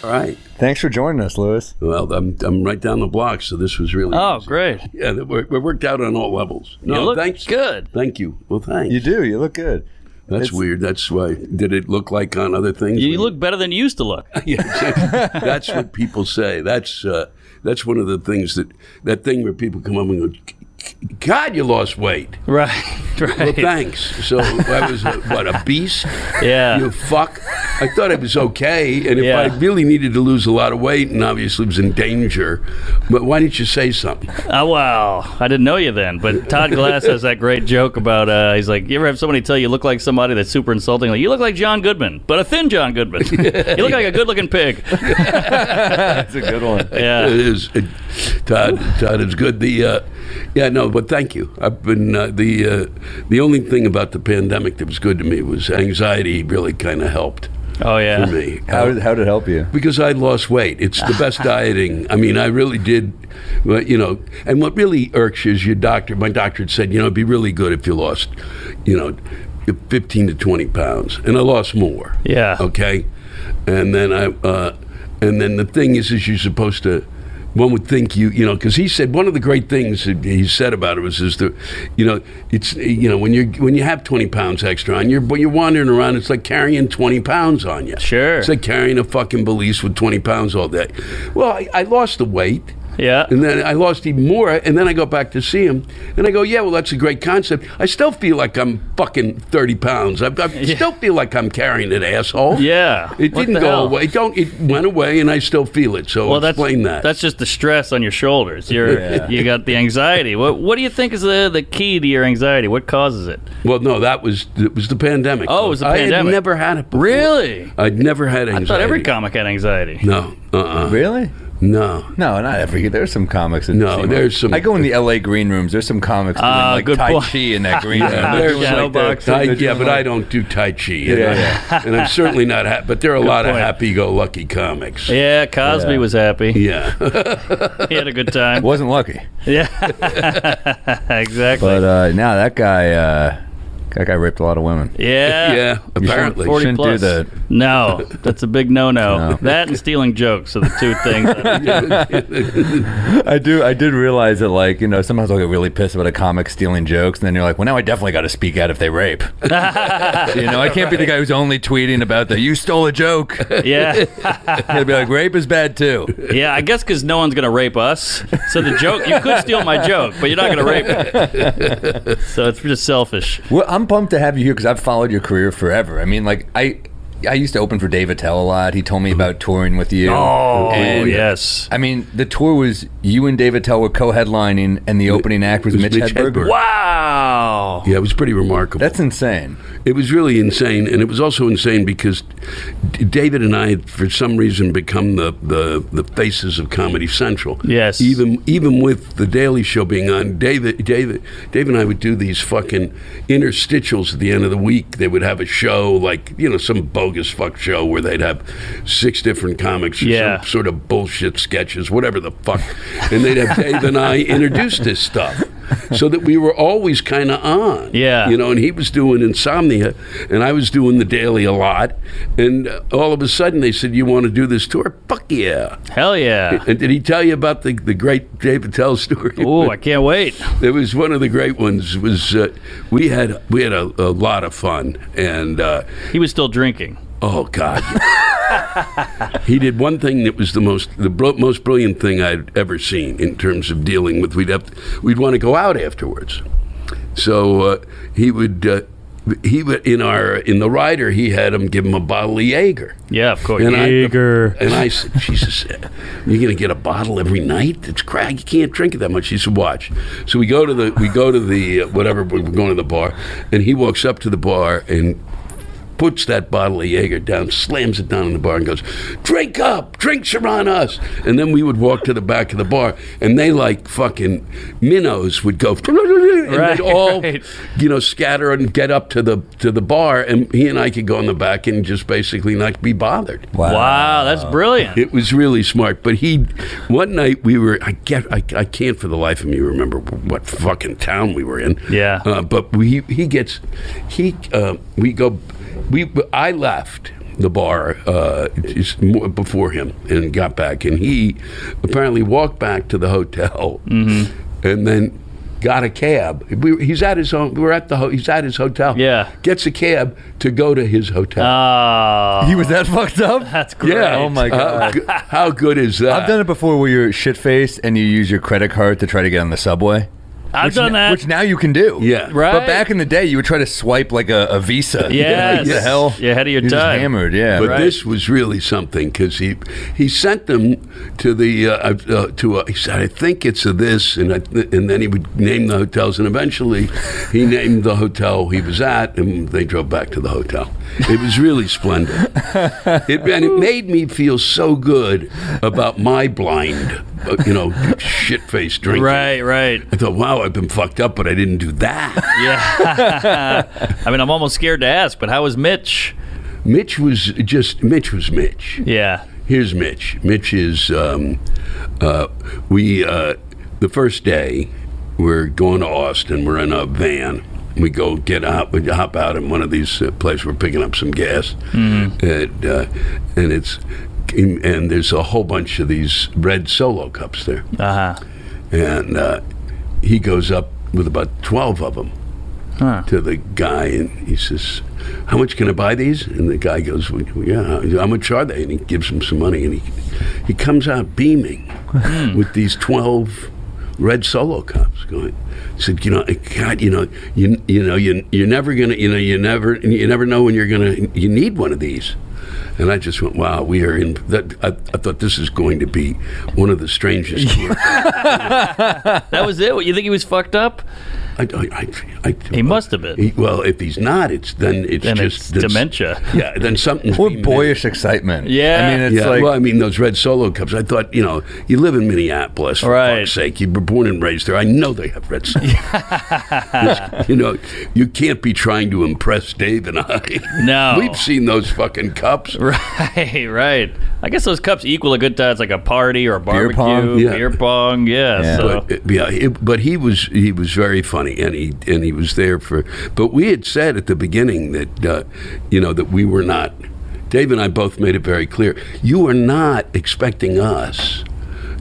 All right. Thanks for joining us, Louis. Well, I'm right down the block, so this was really easy. Great. Yeah, we worked out on all levels. No, you look thanks. good. Thank you. Well, thanks. You do. You look good. That's weird. That's why. Did it look like on other things? You look better than you used to look. Yeah, exactly. That's what people say. That's one of the things that thing where people come up and go, God, you lost weight. Right. Well, thanks. So I was, a beast? Yeah. You fuck. I thought it was okay, and if I really needed to lose a lot of weight and obviously was in danger, but why didn't you say something? Well, I didn't know you then, but Todd Glass has that great joke about, he's like, you ever have somebody tell you look like somebody that's super insulting? Like, you look like John Goodman, but a thin John Goodman. You look like a good-looking pig. That's a good one. Yeah. It is. Todd is good. But thank you. I've been the only thing about the pandemic that was good to me was anxiety really kind of helped. Oh, yeah. For me. How did it help you? Because I lost weight. It's the best dieting. I mean, I really did. And what really irks you is my doctor had said, it'd be really good if you lost, 15 to 20 pounds. And I lost more. Yeah. Okay. And then the thing is you're supposed to. One would think because he said one of the great things that he said about it was when you have 20 pounds extra on you, when you're wandering around, it's like carrying 20 pounds on you. Sure. It's like carrying a fucking valise with 20 pounds all day. Well, I lost the weight. Yeah. And then I lost even more, and then I go back to see him, and I go, yeah, well, that's a great concept. I still feel like I'm fucking 30 pounds. I still feel like I'm carrying it, asshole. Yeah. It didn't go away. It went away, and I still feel it, so explain that. That's just the stress on your shoulders. You got the anxiety. What do you think is the key to your anxiety? What causes it? Well, no, it was the pandemic. Oh, it was the pandemic. I had never had it before. Really? I'd never had anxiety. I thought every comic had anxiety. No. Really? No, not every. There's some comics. There's some. I go in the L.A. green rooms. There's some comics doing Tai Chi in that green room. But I don't do Tai Chi. And I'm certainly not. But there are a lot of happy-go-lucky comics. Yeah, Cosby was happy. Yeah, he had a good time. Wasn't lucky. Yeah, exactly. But now that guy. That guy raped a lot of women. Yeah, apparently. 40 shouldn't plus. do that. No, that's a big no. That and stealing jokes are the two things. I did realize that, sometimes I'll get really pissed about a comic stealing jokes, and then you're like, well, now I definitely got to speak out if they rape. I can't be the guy who's only tweeting about you stole a joke. Yeah. He'll be like, rape is bad too. Yeah, I guess because no one's going to rape us. So the joke, you could steal my joke, but you're not going to rape me. So it's just selfish. Well, I'm pumped to have you here because I've followed your career forever. I mean, I used to open for Dave Attell a lot. He told me about touring with you. Oh, yes. I mean, the tour was you and Dave Attell were co-headlining, and the opening act was Mitch Hedberg. Wow. Yeah, it was pretty remarkable. That's insane. It was really insane, and it was also insane because David and I had, for some reason, become the faces of Comedy Central. Yes. Even with The Daily Show being on, Dave and I would do these fucking interstitials at the end of the week. They would have a show like, some bogus fuck show where they'd have 6 different comics, some sort of bullshit sketches, whatever the fuck, and they'd have Dave and I introduce this stuff. So that we were always kind of on. Yeah. And he was doing Insomnia, and I was doing The Daily a lot, and all of a sudden they said, you want to do this tour? Fuck yeah. Hell yeah. And did he tell you about the great Dave Attell story? Oh, I can't wait. It was one of the great ones. It was we had a lot of fun, and he was still drinking. Oh God. He did one thing that was the most brilliant thing I'd ever seen in terms of dealing with. We'd want to go out afterwards, so he would in the rider he had him give him a bottle of Jaeger. Yeah, of course. And Jaeger. I said, Jesus, you're gonna get a bottle every night? It's crack. You can't drink it that much. He said, watch. So we go to the whatever, we're going to the bar, and he walks up to the bar and puts that bottle of Jaeger down, slams it down in the bar and goes, drink up, drinks are on us. And then we would walk to the back of the bar, and they like fucking minnows would go, and they'd all, scatter and get up to the bar, and he and I could go in the back and just basically not be bothered. Wow, that's brilliant. It was really smart. But one night we were, I can't for the life of me remember what fucking town we were in. Yeah. But I left, the bar before him and got back, and he apparently walked back to the hotel, and then got a cab. He's at his own. He's at his hotel. Yeah. Gets a cab to go to his hotel. Oh, He was that fucked up? that's great. Yeah. Oh my God. How good is that? I've done it before where you're shit-faced and you use your credit card to try to get on the subway. I've done that. Which now you can do. Yeah. Right. But back in the day, you would try to swipe like a Visa. Yes. What the hell? You're ahead of your You're just time. hammered, yeah. But Right. this was really something because he sent them to the he said, I think it's a this, and then he would name the hotels, and eventually he named the hotel he was at, and they drove back to the hotel. It was really splendid. And it made me feel so good about my blind, shit-faced drinking. Right. I thought, wow, I've been fucked up, but I didn't do that. Yeah. I mean, I'm almost scared to ask, but how was Mitch? Mitch was Mitch. Yeah. Here's Mitch. Mitch is the first day we're going to Austin. We're in a van. We go we hop out in one of these places. We're picking up some gas, and there's a whole bunch of these red Solo cups there. And he goes up with about 12 of them to the guy, and he says, "How much can I buy these?" And the guy goes, well, "Yeah, how much are they?" And he gives him some money, and he comes out beaming with these 12 red Solo cups. Going, he said, God, you're never gonna, you never know when you need one of these. And I just went, wow, we are in that. I thought this is going to be one of the strangest. That was it? You think he was fucked up? He must have been. Well, if he's not, it's dementia. Yeah, then something's Or being boyish excitement. Yeah. I mean, it's like... Well, I mean, those red Solo cups, I thought, you live in Minneapolis, for fuck's sake. You were born and raised there. I know they have red Solo cups. You can't be trying to impress Dave and I. No. We've seen those fucking cups. Right. I guess those cups equal a good time. It's like a party or a barbecue, beer pong. Yeah. So. But he was very funny, and he was there for. But we had said at the beginning that that we were not. Dave and I both made it very clear. You are not expecting us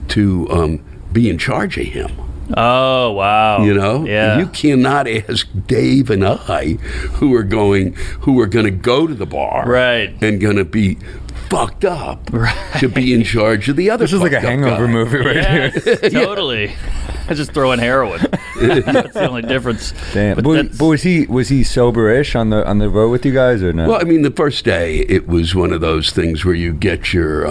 to be in charge of him. Oh, wow. You cannot ask Dave and I, who are going to go to the bar, right, and going to be fucked up, to be in charge of the other. This is like a hangover movie right here. Totally. I just throw in heroin. That's the only difference. Damn. But was he sober-ish on the road with you guys or no? Well, I mean, the first day it was one of those things where you get your.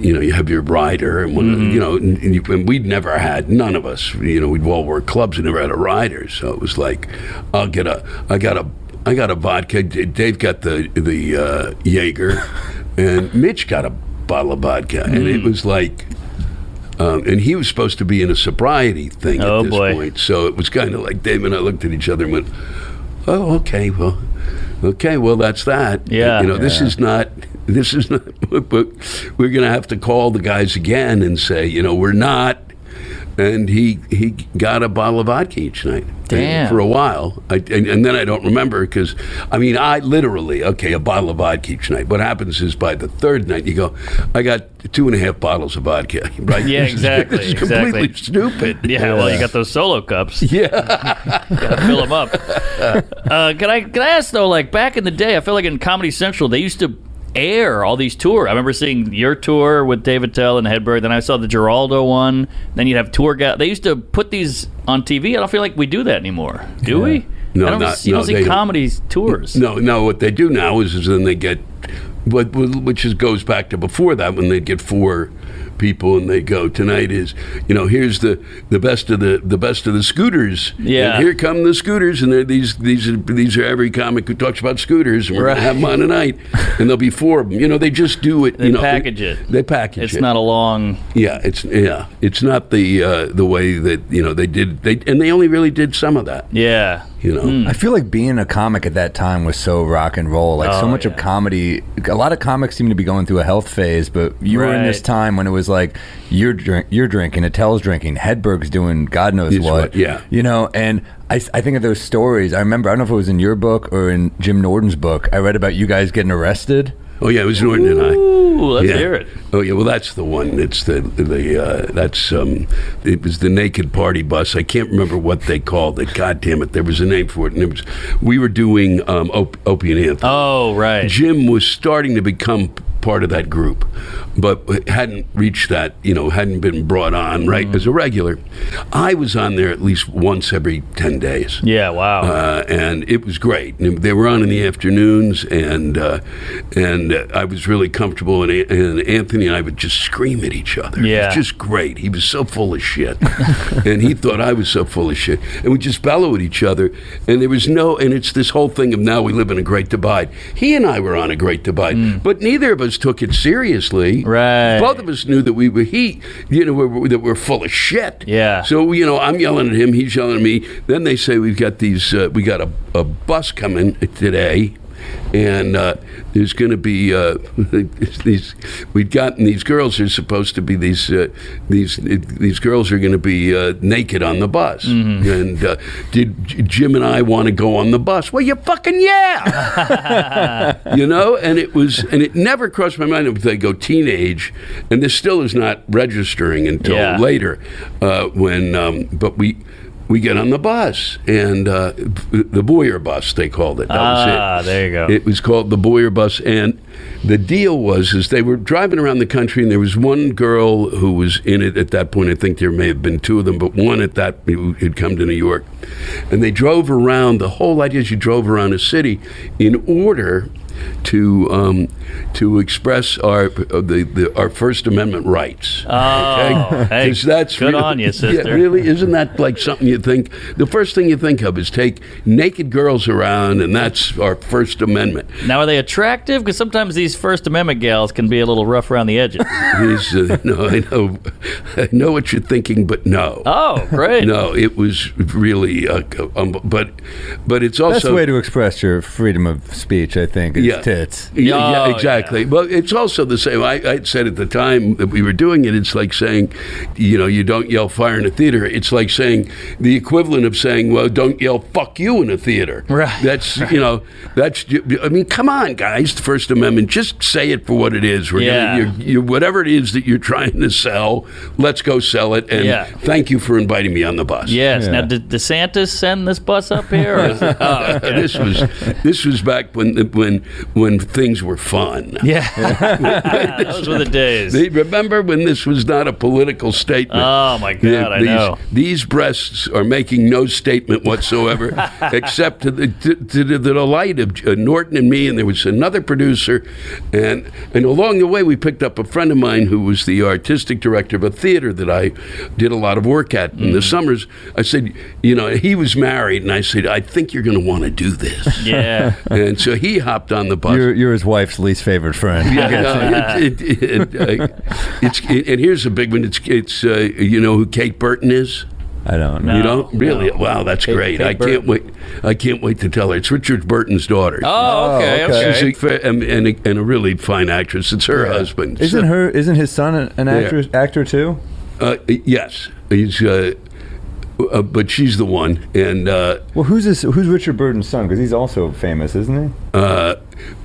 You have your rider, and and we'd never had, none of us, we'd all work clubs and never had a rider, so it was like, I got a vodka. Dave got the Jaeger, and Mitch got a bottle of vodka, and it was like, and he was supposed to be in a sobriety thing at this point, so it was kind of like Dave and I looked at each other and went, "Oh, okay, well, that's that." Yeah, This is not. But we're going to have to call the guys again and say, we're not. And he got a bottle of vodka each night. Damn. For a while. And then I don't remember because, I literally, a bottle of vodka each night. What happens is by the third night, you go, I got 2.5 bottles of vodka. Right? Yeah, exactly. It's completely stupid. Yeah, well, you got those Solo cups. Yeah. Gotta fill them up. Can I ask, though, like back in the day, I feel like in Comedy Central, they used to air all these tours. I remember seeing your tour with David Tell and Hedberg. Then I saw the Geraldo one. Then you'd have tour guys. They used to put these on TV. I don't feel like we do that anymore. Do we? No, I don't see comedy tours. No. What they do now is then they get, which goes back to before that when they'd get 4 people and they go, tonight is, here's the best of the scooters. Yeah. And here come the scooters, and these are every comic who talks about scooters, and we're gonna have them on tonight, and there'll be 4 of them. They just do it. They package it. They package it. It's not a long. Yeah, it's not the way that they did. And they only really did some of that. Yeah. I feel like being a comic at that time was so rock and roll. Like so much of comedy, a lot of comics seem to be going through a health phase, but you were in this time when it was like you're drinking, Attell's drinking, Hedberg's doing God knows what. Yeah. And I think of those stories. I remember, I don't know if it was in your book or in Jim Norton's book, I read about you guys getting arrested. Oh yeah, it was Norton and I. Ooh, let's Yeah. hear it. Oh yeah, well that's the one. It's it was the Naked Party Bus. I can't remember what they called it. God damn it, there was a name for it, and we were doing Opie and Anthony. Oh, right. Jim was starting to become part of that group, but hadn't reached that, hadn't been brought on, right, as a regular. I was on there at least once every 10 days. Yeah, wow. And it was great. And they were on in the afternoons, and I was really comfortable, and Anthony and I would just scream at each other. Yeah. It was just great. He was so full of shit. And he thought I was so full of shit. And we just bellow at each other, and there was and it's this whole thing of now we live in a great divide. He and I were on a great divide, but neither of us took it seriously. Right. Both of us knew that we were that we're full of shit. Yeah. So I'm yelling at him, he's yelling at me. Then they say we got a bus coming today, and there's going to be these girls are supposed to be these girls are going to be naked on the bus. And did Jim and I want to go on the bus? Well, you fucking yeah. And it never crossed my mind if they go teenage, and this still is not registering until later but we get on the bus, and the Boyer bus, they called it. That was it. Ah, there you go. It was called the Boyer bus, and the deal was they were driving around the country, and there was one girl who was in it at that point. I think there may have been two of them, but one at that who had come to New York. And they drove around. The whole idea is you drove around a city in order to express our First Amendment rights. Oh, hey, that's good on you, sister. Yeah, really, isn't that like something you think? The first thing you think of is take naked girls around, and that's our First Amendment. Now, are they attractive? Because sometimes these First Amendment gals can be a little rough around the edges. No, I know what you're thinking, but no. Oh, great. No, it was really, but it's also That's the way to express your freedom of speech, I think, is tits. Yeah, exactly. But it's also the same. I said at the time that we were doing it, it's like saying, you don't yell fire in a theater. It's like saying the equivalent of saying, well, don't yell fuck you in a theater. Right. That's, I mean, come on, guys, the First Amendment, just say it for what it is. Whatever it is that you're trying to sell, let's go sell it. And thank you for inviting me on the bus. Yes. Now, did DeSantis send this bus up here? Or is it, This was back when things were fun. Yeah. Those were the days. Remember when this was not a political statement? Oh, my God, I know. These breasts are making no statement whatsoever, except to the delight of Norton and me, and there was another producer. And along the way, we picked up a friend of mine who was the artistic director of a theater that I did a lot of work at in the summers. I said, he was married, and I said, I think you're going to want to do this. Yeah. And so he hopped on the bus. You're his wife's least favorite friend. And here's a big one. It's who Kate Burton is? I don't know. You don't? Really? No. Wow, that's great. Kate I can't wait. I can't wait to tell her. It's Richard Burton's daughter. Oh, okay. She's a really fine actress. It's her husband. Isn't his son an actor too? Yes. He's but she's the one. And well, who's Richard Burton's son? Because he's also famous, isn't he?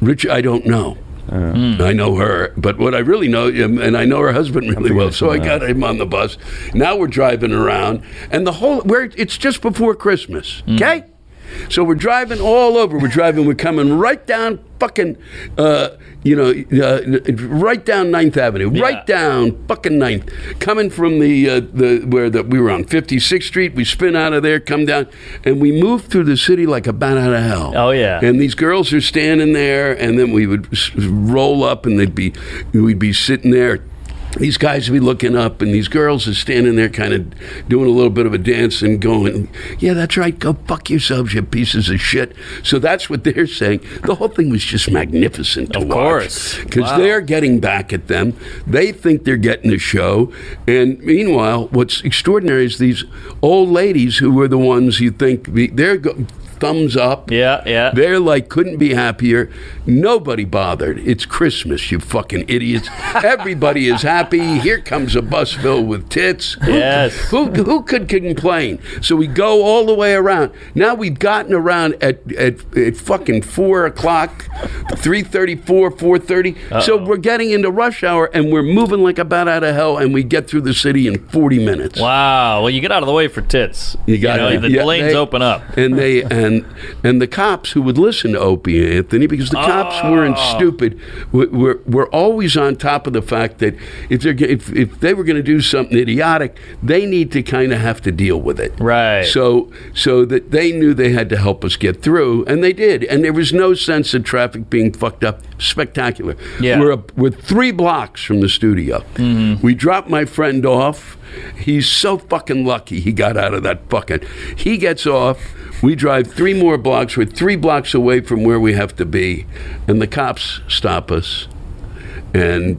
Rich, I don't know. I know her, but what I really know, and I know her husband really well, so I got him on the bus. Now we're driving around, and it's just before Christmas, okay? So we're driving all over. We're coming right down fucking, right down 9th Avenue, right down fucking 9th. Coming from we were on 56th Street. We spin out of there, come down, and we move through the city like a bat out of hell. Oh, yeah. And these girls are standing there, and then we would roll up, and we'd be sitting there. These guys would be looking up, and these girls are standing there kind of doing a little bit of a dance and going, yeah, that's right, go fuck yourselves, you pieces of shit. So that's what they're saying. The whole thing was just magnificent to watch. Of course. Because they're getting back at them. They think they're getting a show. And meanwhile, what's extraordinary is these old ladies who were the ones you think, thumbs up. Yeah. They're like, couldn't be happier. Nobody bothered. It's Christmas, you fucking idiots. Everybody is happy. Here comes a bus filled with tits. Yes. Who could complain? So we go all the way around. Now we've gotten around at fucking 4 o'clock, 3:34, 4:30. So we're getting into rush hour, and we're moving like a bat out of hell, and we get through the city in 40 minutes. Wow. Well, you get out of the way for tits. You got the lanes open up. And they and the cops who would listen to Opie and Anthony, because the cops weren't stupid, were always on top of the fact that if they were going to do something idiotic, they need to kind of have to deal with it. Right. So that they knew they had to help us get through, and they did. And there was no sense of traffic being fucked up. Spectacular. Yeah. We're 3 blocks from the studio. Mm-hmm. We dropped my friend off. He's so fucking lucky he got out of that fucking. He gets off. We drive 3 more blocks. We're 3 blocks away from where we have to be, and the cops stop us and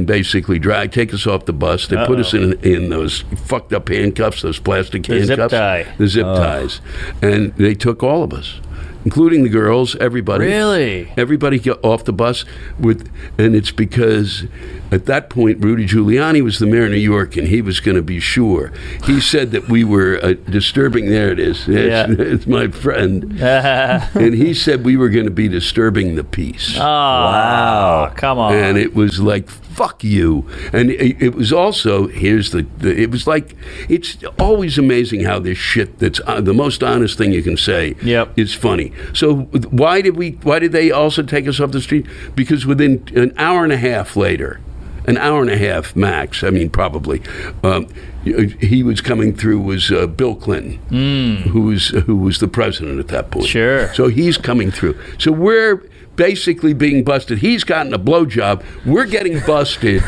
basically take us off the bus. They put us in those fucked up handcuffs, those plastic handcuffs, the zip ties, and they took all of us, including the girls, everybody. Really? Everybody got off the bus and it's because at that point Rudy Giuliani was the mayor of New York, and he was going to be sure. He said that we were disturbing. There it is. It's my friend. And he said we were going to be disturbing the peace. Oh, wow! Come on. And it was like, fuck you. And it was also, it was like, it's always amazing how this shit that's the most honest thing you can say is funny. So why did they also take us off the street? Because within an hour and a half later, an hour and a half max, I mean probably, he was coming through was Bill Clinton, who was the president at that point. Sure. So he's coming through. So we're basically being busted. He's gotten a blowjob. We're getting busted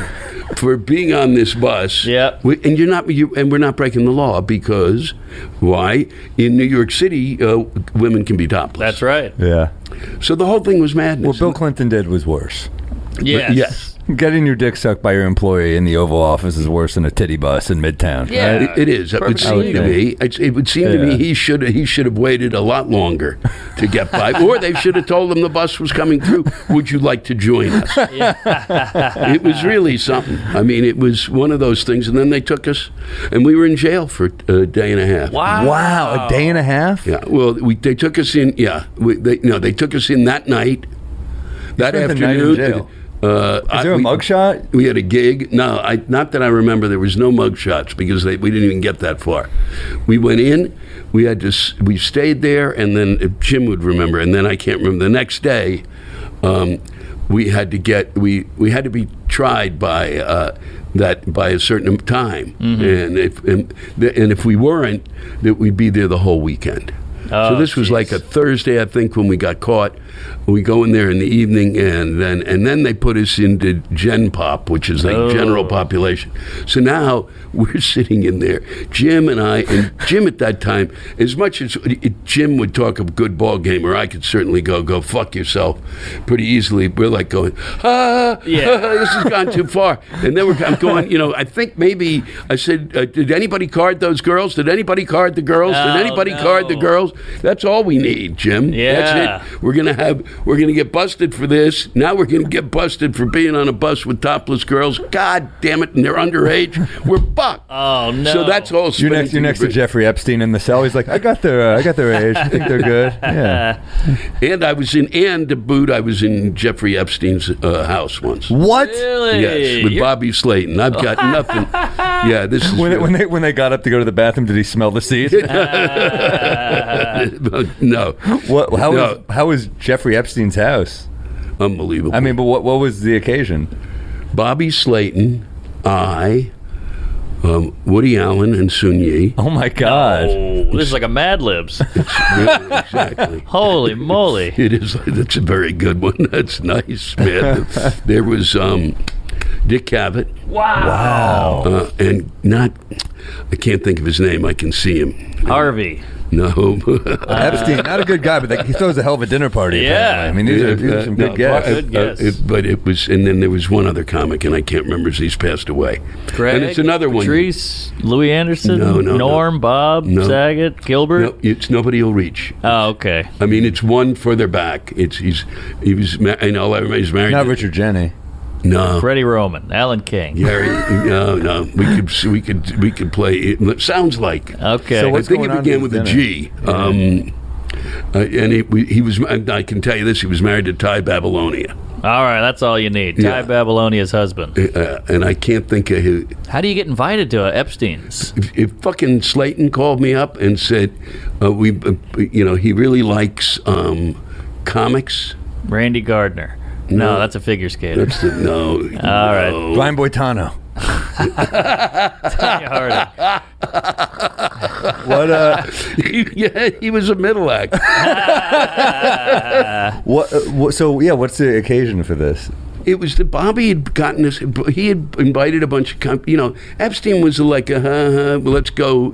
for being on this bus. Yeah. And we're not breaking the law because why? In New York City, women can be topless. That's right. Yeah. So the whole thing was madness. What Bill Clinton did was worse. Yes. Getting your dick sucked by your employee in the Oval Office is worse than a titty bus in Midtown. Yeah, right? It is. It would seem to me. It would seem to me he should have waited a lot longer to get by, or they should have told him the bus was coming through. Would you like to join us? It was really something. I mean, it was one of those things. And then they took us, and we were in jail for a day and a half. Wow, a day and a half. Yeah. Well, they took us in. Yeah. They took us in that night. That afternoon. The night in jail. Is there a mugshot? We had a gig. No, not that I remember. There was no mugshots because we didn't even get that far. We went in. We stayed there, and then Jim would remember, and then I can't remember. The next day, we had to be tried by by a certain time, and if we weren't, that we'd be there the whole weekend. So this was like a Thursday, I think, when we got caught. We go in there in the evening, and then they put us into Gen Pop, which is like general population. So now we're sitting in there, Jim and I, and Jim at that time, as much as Jim would talk a good ball game, or I could certainly go fuck yourself pretty easily. We're like going, this has gone too far. And then I'm going, I think maybe I said, did anybody card those girls? Did anybody card the girls? Did anybody card the girls? That's all we need, Jim. Yeah. That's it. We're gonna get busted for this. Now we're gonna get busted for being on a bus with topless girls. God damn it! And they're underage. We're fucked. Oh no! So that's all. You're next to Jeffrey Epstein in the cell. He's like, I got their age. I think they're good. Yeah. And to boot, I was in Jeffrey Epstein's house once. What? Really? Yes, with Bobby Slayton. I've got nothing. Yeah, this is when they got up to go to the bathroom. Did he smell the seat? No. How was Jeffrey Epstein's house? Unbelievable. I mean, but what was the occasion? Bobby Slayton, I, Woody Allen, and Sun Yi. Oh my God! This is like a Mad Libs. Exactly. Holy moly! It is. That's a very good one. That's nice, man. There was Dick Cavett. Wow. And I can't think of his name. I can see him. Harvey. No. Epstein, not a good guy, but he throws a hell of a dinner party. Yeah. Apparently. I mean, these are some good guests. Good guess. But it was, and then there was one other comic, and I can't remember. He's passed away. Greg, and it's another Patrice, Louis Anderson, No, Norm, Bob, Saget, Gilbert. No, it's nobody will reach. Oh, okay. I mean, it's one further back. He was. I know everybody's married. Not Richard Jeni. No. Freddie Roman, Alan King. Gary, no. We could play. It sounds like. Okay. So I what's think going it on began with with a G. And he was. I can tell you this. He was married to Ty Babylonia. All right, that's all you need. Ty Babylonia's husband. And I can't think of who. How do you get invited to Epstein's? If fucking Slayton called me up and said, he really likes comics. Randy Gardner. No, that's a figure skater. No. All right. Brian Boitano. Tanya Harding. What? He was a middle act. What? So yeah, what's the occasion for this? It was that Bobby had gotten this. He had invited a bunch of, Epstein was like, let's go,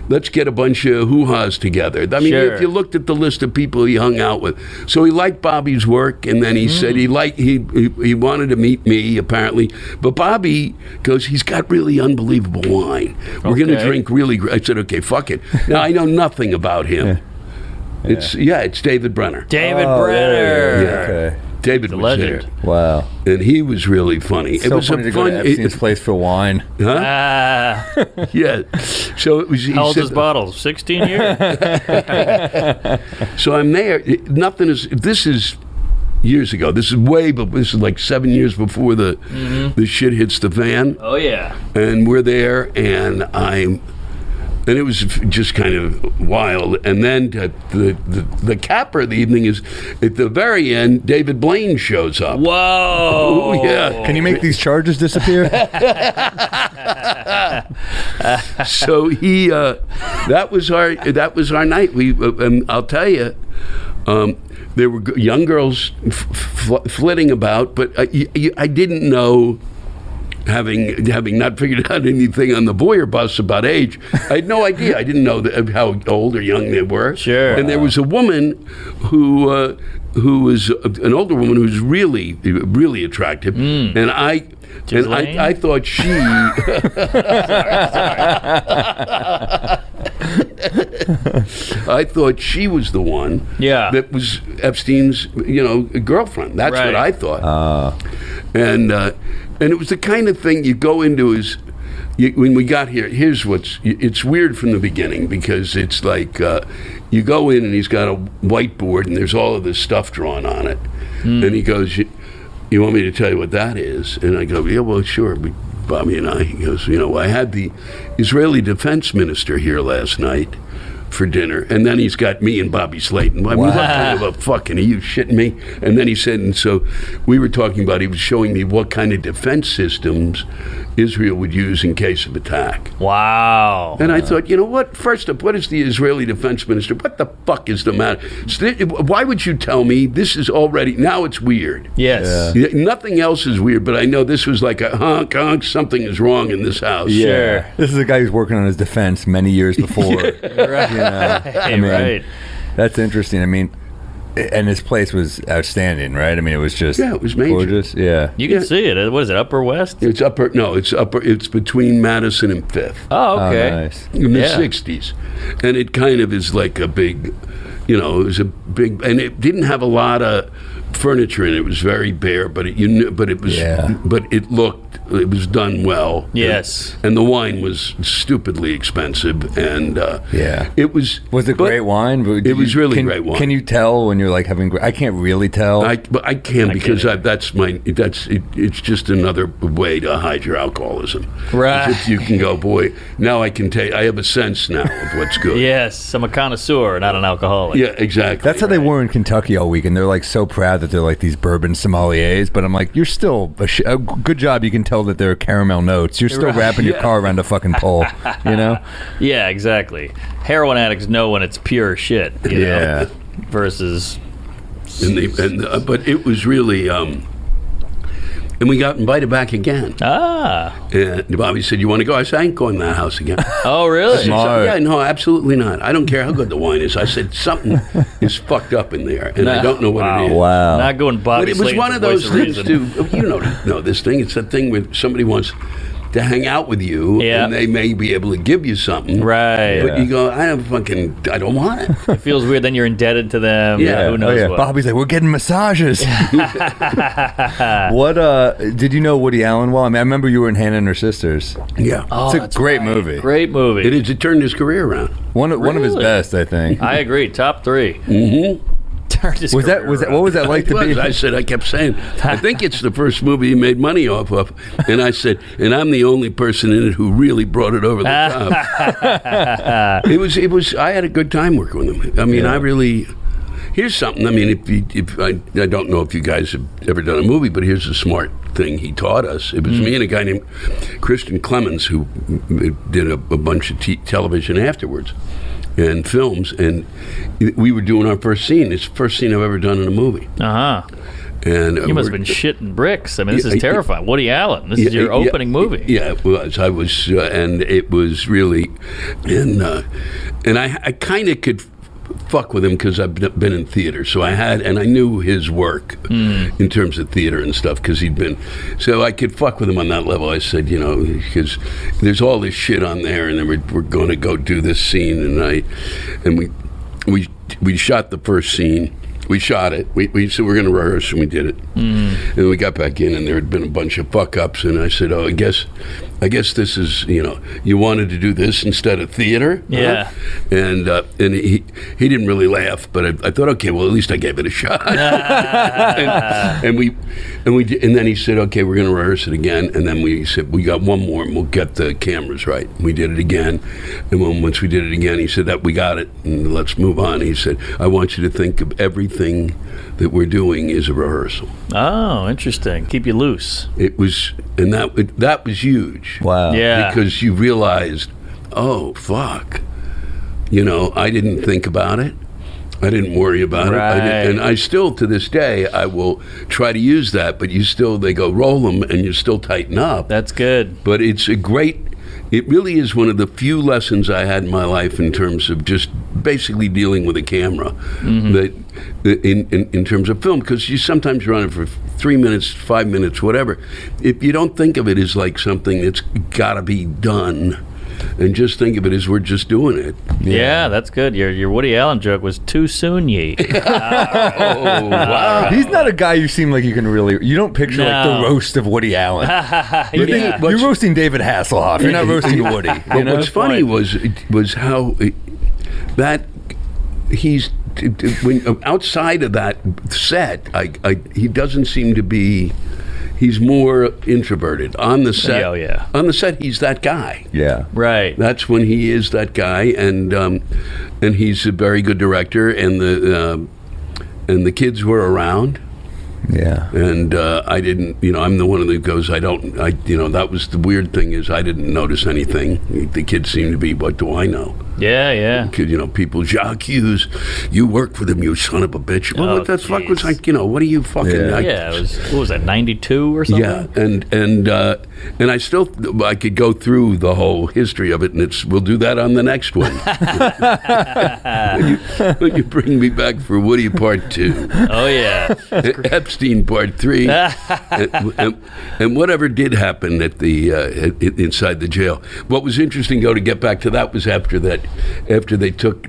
let's get a bunch of hoo-has together. I mean, Sure. if you looked at the list of people he hung out with, so he liked Bobby's work, and then he said he wanted to meet me apparently, but Bobby goes, he's got really unbelievable wine. We're going to drink really. I said, okay, fuck it. Now I know nothing about him. Yeah. It's David Brenner. David Brenner. Yeah. Okay. David The was legend. there. Wow. And he was really funny. So it was funny a to go fun. to Epstein's place for wine. Huh? Yeah. So it was. He How old said, is bottles? 16 years? so I'm there. Nothing is. This is years ago. This is this is like 7 years before the shit hits the fan. Oh, yeah. And we're there, and it was just kind of wild. And then the capper of the evening is, at the very end, David Blaine shows up. Whoa. Oh, yeah. Can you make these charges disappear? So that was our night. I'll tell you, there were young girls flitting about, but I didn't know. Having not figured out anything on the Boyer bus about age, I had no idea. I didn't know how old or young they were. Sure. And there was a woman who was an older woman who was really, really attractive, and I thought she. I thought she was the one. Yeah. That was Epstein's, girlfriend. That's Right. what I thought. And it was the kind of thing you go into when we got here. It's weird from the beginning, because it's like you go in and he's got a whiteboard and there's all of this stuff drawn on it, and he goes, "You want me to tell you what that is?" And I go, "Yeah, well, sure." Bobby and I. He goes, I had the Israeli defense minister here last night for dinner, and then he's got me and Bobby Slayton. I mean, what kind of a fucking, are you shitting me? And then he said, and so we were talking about, he was showing me what kind of defense systems Israel would use in case of attack. Wow. And I thought, what? First up, what is the Israeli defense minister? What the fuck is the matter? Why would you tell me this is already, now it's weird. Yes. Nothing else is weird, but I know this was like a honk, something is wrong in this house. Sure. This is a guy who's working on his defense many years before. Right. Right. That's interesting. I mean, and his place was outstanding, right? I mean, it was just it was major. gorgeous. Yeah. You can see it. What is it, Upper West? It's upper. It's between Madison and Fifth. Oh, okay. Oh, nice. In the 60s. And it kind of is like a big, it was a big, and it didn't have a lot of furniture in it. It was very bare, but it was done well. Yes. And the wine was stupidly expensive, and it was. Was it great wine? It was really great wine. Can you tell when you're like having? I can't really tell. I can, because it's just another way to hide your alcoholism. Right. If you can go, boy, now I can take. I have a sense now of what's good. Yes, I'm a connoisseur, not an alcoholic. Yeah, exactly. That's how they were in Kentucky all week, and they're like so proud that they're like these bourbon sommeliers. But I'm like, you're still a good job. You can tell that they're caramel notes. You're still wrapping your car around a fucking pole. Yeah, exactly. Heroin addicts know when it's pure shit. You know, versus. But it was really. And we got invited back again. And Bobby said, "You want to go?" I said, "I ain't going to that house again." Oh, really? Smart. Yeah, no, absolutely not. I don't care how good the wine is. I said, something is fucked up in there, and I don't know what it is. Wow. Not going Bobby But it was Slayton's one of the voice those things, reason. too. You know this thing. It's that thing where somebody wants to hang out with you, and they may be able to give you something. Right. But you go, I don't want it. It feels weird. Then you're indebted to them. Yeah. Who knows what. Bobby's like, we're getting massages. What did you know Woody Allen well? I mean, I remember you were in Hannah and Her Sisters. Yeah. Oh, It's a that's great right. movie. Great movie. It is. It turned his career around. One of his Really? best, I think. I agree. Top 3. Mm-hmm. Turned his Was that career what around. was that like It to was. be? I kept saying, I think it's the first movie he made money off of. And I said, and I'm the only person in it who really brought it over the top. It was. I had a good time working with him. I mean, I really. Here's something. I mean, if I don't know if you guys have ever done a movie, but here's a smart thing he taught us. It was me and a guy named Christian Clemens who did a bunch of television afterwards. And films, and we were doing our first scene. It's the first scene I've ever done in a movie. And You must have been shitting bricks. I mean, this is terrifying. Woody Allen. This is your opening movie. Yeah, it was. I was, and it was really, and I kind of could fuck with him because I've been in theater, so I knew his work in terms of theater and stuff because he'd been, so I could fuck with him on that level. I said, because there's all this shit on there, and then we're going to go do this scene, and we shot the first scene. We shot it. We said we're going to rehearse, and we did it. And we got back in, and there had been a bunch of fuck ups, and I said, "Oh, I guess this is you wanted to do this instead of theater." Yeah. And he didn't really laugh, but I thought, okay, well, at least I gave it a shot. and then he said, okay, we're going to rehearse it again. And then we said, we got one more, and we'll get the cameras right. We did it again, and once we did it again, he said that we got it, and let's move on. He said, I want you to think of everything that we're doing is a rehearsal. Oh, interesting. Keep you loose. It was, and that was huge. Wow. Yeah. Because you realized, oh, fuck. I didn't think about it. I didn't worry about it. And I still, to this day, I will try to use that, but they go, roll them, and you still tighten up. That's good. But it really is one of the few lessons I had in my life in terms of just basically dealing with a camera. That in terms of film, because you sometimes run it for 3 minutes, 5 minutes, whatever. If you don't think of it as like something that's got to be done, and just think of it as we're just doing it. Yeah, that's good. Your Woody Allen joke was too soon, ye. Oh, wow. He's not a guy you seem like you can really. You don't picture like the roast of Woody Allen. You're roasting David Hasselhoff. You're not roasting Woody. But what's funny was how he's when outside of that set, he doesn't seem to be. He's more introverted on the set. Oh, yeah. On the set, he's that guy. Yeah. Right. That's when he is that guy, and he's a very good director, and the kids were around. Yeah. And I didn't, I'm the one that goes, that was the weird thing is I didn't notice anything. The kids seemed to be, what do I know? Yeah. People, Jacques Hughes, you work for them, you son of a bitch. Well, what the fuck was like, what are you fucking... Yeah, it was, what was that, 92 or something? Yeah, and I still, I could go through the whole history of it, and we'll do that on the next one. When you bring me back for Woody Part 2. Oh, yeah. Epstein Part 3. and whatever did happen at the inside the jail. What was interesting, though, to get back to that was after they took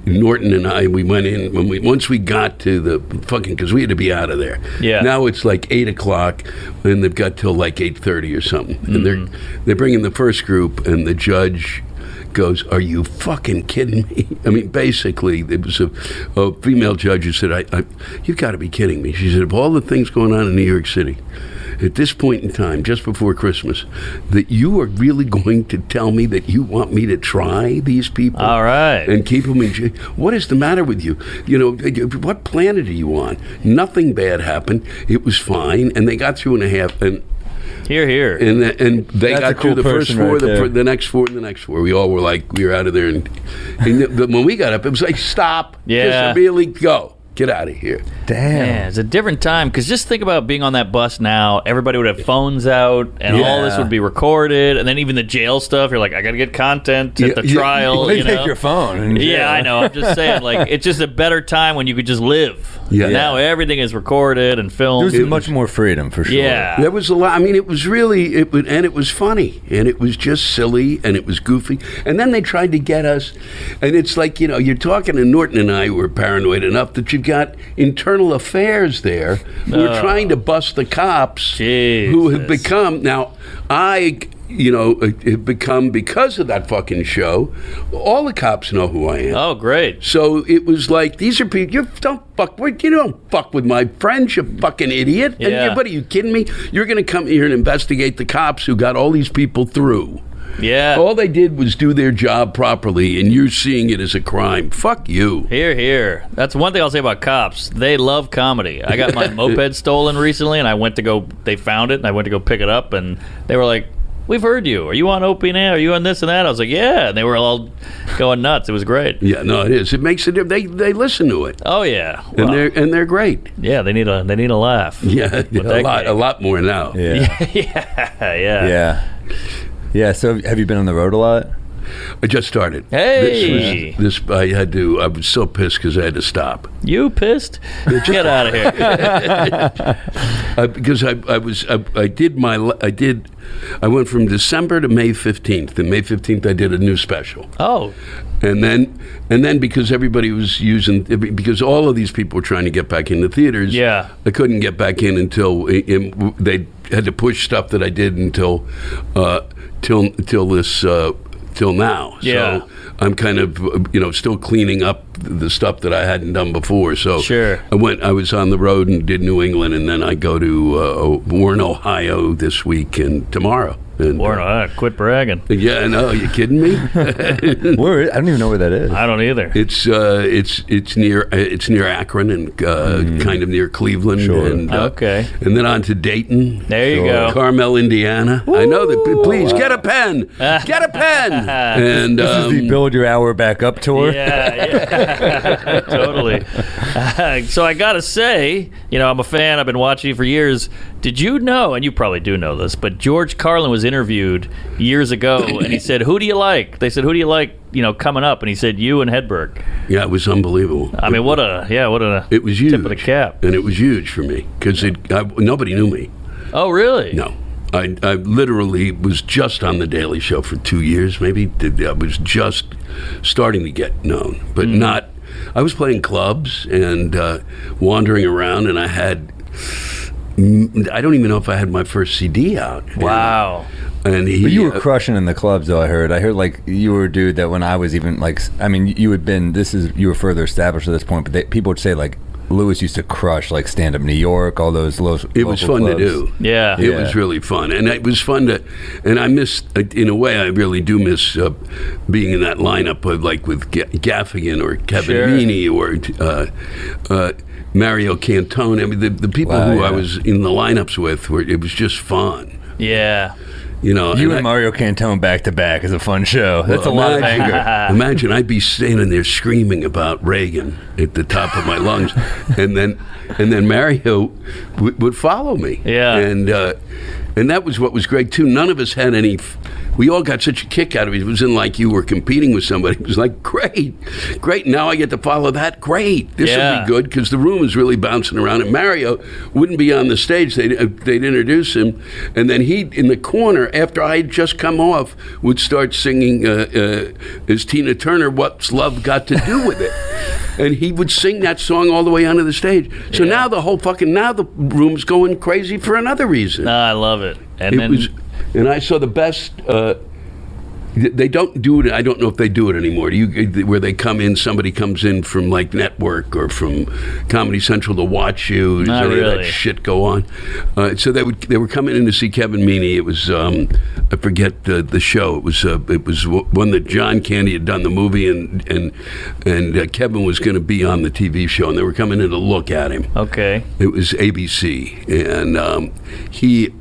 Norton and I, we went in once we got to the fucking, because we had to be out of there. Yeah. Now it's like 8:00, and they've got till like 8:30 or something, and they're bringing the first group, and the judge goes, "Are you fucking kidding me?" I mean, basically, it was a female judge who said, "You've got to be kidding me." She said, "Of all the things going on in New York City, at this point in time, just before Christmas, that you are really going to tell me that you want me to try these people? All right. And keep them in jail? What is the matter with you? What planet are you on? Nothing bad happened. It was fine, and they got through in a half, and Here. and they That's got a cool through the first person four, right there. the next four, and the next four. We all were like, we were out of there, and when we got up, it was like, stop, Yeah. just really go. Get out of here. Damn. Man, it's a different time, because just think about being on that bus now. Everybody would have phones out, and all this would be recorded, and then even the jail stuff. You're like, I got to get content at the trial. They take your phone. Yeah, I know. I'm just saying, like, it's just a better time when you could just live. Yeah. Now everything is recorded and filmed. There's much more freedom, for sure. Yeah. There was a lot. I mean, it was really, and it was funny, and it was just silly, and it was goofy. And then they tried to get us, and it's like, you're talking to Norton and I were paranoid enough that you've got internal affairs there who are trying to bust the cops who have become, now, have become, because of that fucking show, all the cops know who I am. Oh, great. So it was like, these are people, you don't fuck with my friends, you fucking idiot. Yeah. And what are you kidding me? You're going to come here and investigate the cops who got all these people through. Yeah. All they did was do their job properly, and you're seeing it as a crime. Fuck you. Here, here. That's one thing I'll say about cops. They love comedy. I got my moped stolen recently, and they found it, and I went to go pick it up, and they were like, we've heard you. Are you on Opie now? Are you on this and that? I was like, yeah. And they were all going nuts. It was great. Yeah, no, it is. It makes a difference. They listen to it. Oh, yeah. And they're great. Yeah, they need a laugh. Yeah, a lot more now. Yeah. Yeah. Yeah, so have you been on the road a lot? I just started. Hey! I was so pissed because I had to stop. You pissed? Get out of here. Because I went from December to May 15th. And May 15th I did a new special. Oh. And then because everybody was because all of these people were trying to get back into theaters, Yeah. I couldn't get back in until they had to push stuff that I did until now. Yeah. So I'm kind of still cleaning up the stuff that I hadn't done before. So Sure. I was on the road and did New England, and then I go to Warren, Ohio this week and tomorrow. And, Warren, quit bragging. Yeah, I know. Are you kidding me? Where? I don't even know where that is. I don't either. It's near Akron and kind of near Cleveland. Sure. And, Okay. And then on to Dayton. There you go. Carmel, Indiana. I know that. Please get a pen. Get a pen. And This is the Build Your Hour Back Up tour. Yeah. Totally. So I gotta say, I'm a fan. I've been watching you for years. Did you know, and you probably do know this, but George Carlin was interviewed years ago, and he said, "Who do you like?" They said, "Who do you like, coming up?" And he said, "You and Hedberg." Yeah, it was unbelievable. I mean, what a it was huge. tip of the cap. And it was huge for me because nobody knew me. Oh, really? No. I literally was just on The Daily Show for 2 years, maybe. I was just starting to get known, but not. I was playing clubs and wandering around, and I don't even know if I had my first CD out. Wow. And But you were crushing in the clubs, though. I heard like you were a dude that when I was even you had been. You were further established at this point, but people would say like Lewis used to crush like stand up New York, all those It was fun clubs. to do. Yeah. It was really fun, and it was fun to. And I miss, in a way, I really do miss being in that lineup of like with Gaffigan or Kevin Meaney or. Mario Cantone. I mean, the people I was in the lineups with it was just fun. Yeah. You and Mario Cantone back to back is a fun show. That's a lot of anger. Imagine I'd be standing there screaming about Reagan at the top of my lungs, and then Mario would follow me. Yeah. And that was what was great too. None of us had any. We all got such a kick out of it. It wasn't like you were competing with somebody. It was like, great. Now I get to follow that. Great. This will be good because the room is really bouncing around. And Mario wouldn't be on the stage. They'd introduce him. And then he, in the corner, after I had just come off, would start singing as Tina Turner, What's Love Got to Do With It? And he would sing that song all the way onto the stage. So now the room's going crazy for another reason. I love it. And I saw the best. They don't do it. I don't know if they do it anymore. Where they come in, somebody comes in from like Network or from Comedy Central to watch you. Not any of really. that shit go on. So they were coming in to see Kevin Meaney. It was I forget the show. It was one that John Candy had done the movie, and Kevin was going to be on the TV show, and they were coming in to look at him. Okay. It was ABC, and he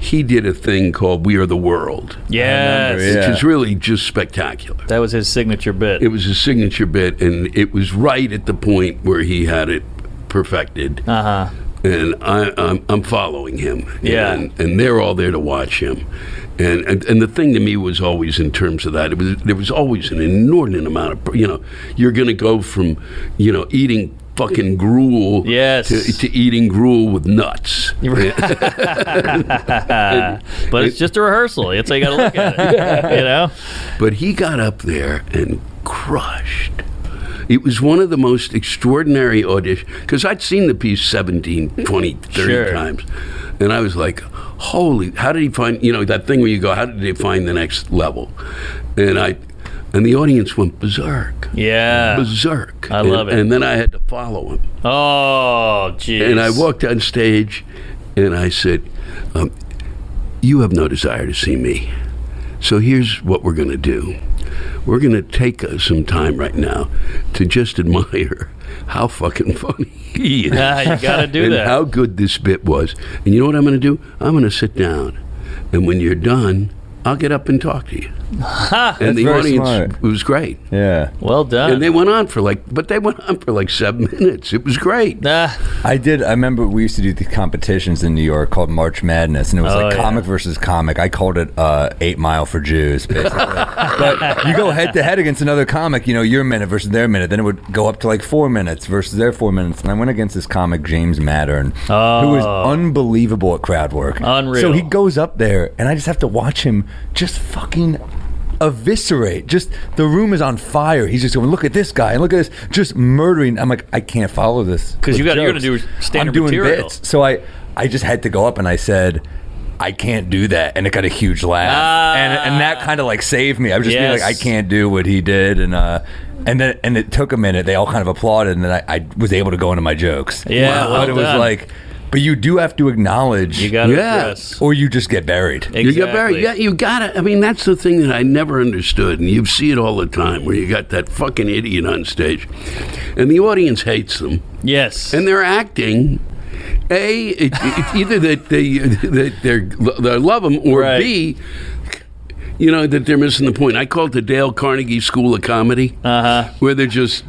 he did a thing called "We Are the World," Yes. which is really just spectacular. That was his signature bit. It was his signature bit, and it was right at the point where he had it perfected. And I'm following him. Yeah. And they're all there to watch him. And the thing to me was always, in terms of that, there was always an inordinate amount of, you're going to go from, eating fucking gruel to eating gruel with nuts. But it's just a rehearsal. That's how you got to look at it. But he got up there and crushed. It was one of the most extraordinary auditions, because I'd seen the piece 17, 20, 30 times. And I was like, holy, how did he find, that thing where you go, how did they find the next level? And the audience went berserk. Yeah. Berserk. I love it. And then I had to follow him. Oh, jeez. And I walked on stage and I said, you have no desire to see me. So here's what we're going to do. We're going to take some time right now to just admire how fucking funny he is. Yeah, you got to do and that. how good this bit was. And you know what I'm going to do? I'm going to sit down. And when you're done, I'll get up and talk to you. And the audience, it was great. Yeah. Well done. And they went on for like 7 minutes. It was great. I remember we used to do these competitions in New York called March Madness, and it was comic versus comic. I called it 8 Mile for Jews, basically. But you go head to head against another comic, your minute versus their minute. Then it would go up to like 4 minutes versus their 4 minutes. And I went against this comic, James Mattern, who was unbelievable at crowd work. Unreal. So he goes up there, and I just have to watch him just fucking eviscerate. Just the room is on fire. He's just going, look at this guy and look at this, just murdering. I'm like, I can't follow this because you're going to do standard I'm doing material. Bits. So I just had to go up and I said, I can't do that, and it got a huge laugh, and that kind of like saved me. I was just being like, I can't do what he did, and then it took a minute. They all kind of applauded, and then I was able to go into my jokes. Yeah, but it was like. But you do have to acknowledge. You got to address. Or you just get buried. Exactly. You get buried. Yeah, you got to. I mean, that's the thing that I never understood. And you see it all the time where you got that fucking idiot on stage. And the audience hates them. Yes. And they're acting. It's either that they love them, or B, that they're missing the point. I call it the Dale Carnegie School of Comedy, where they're just,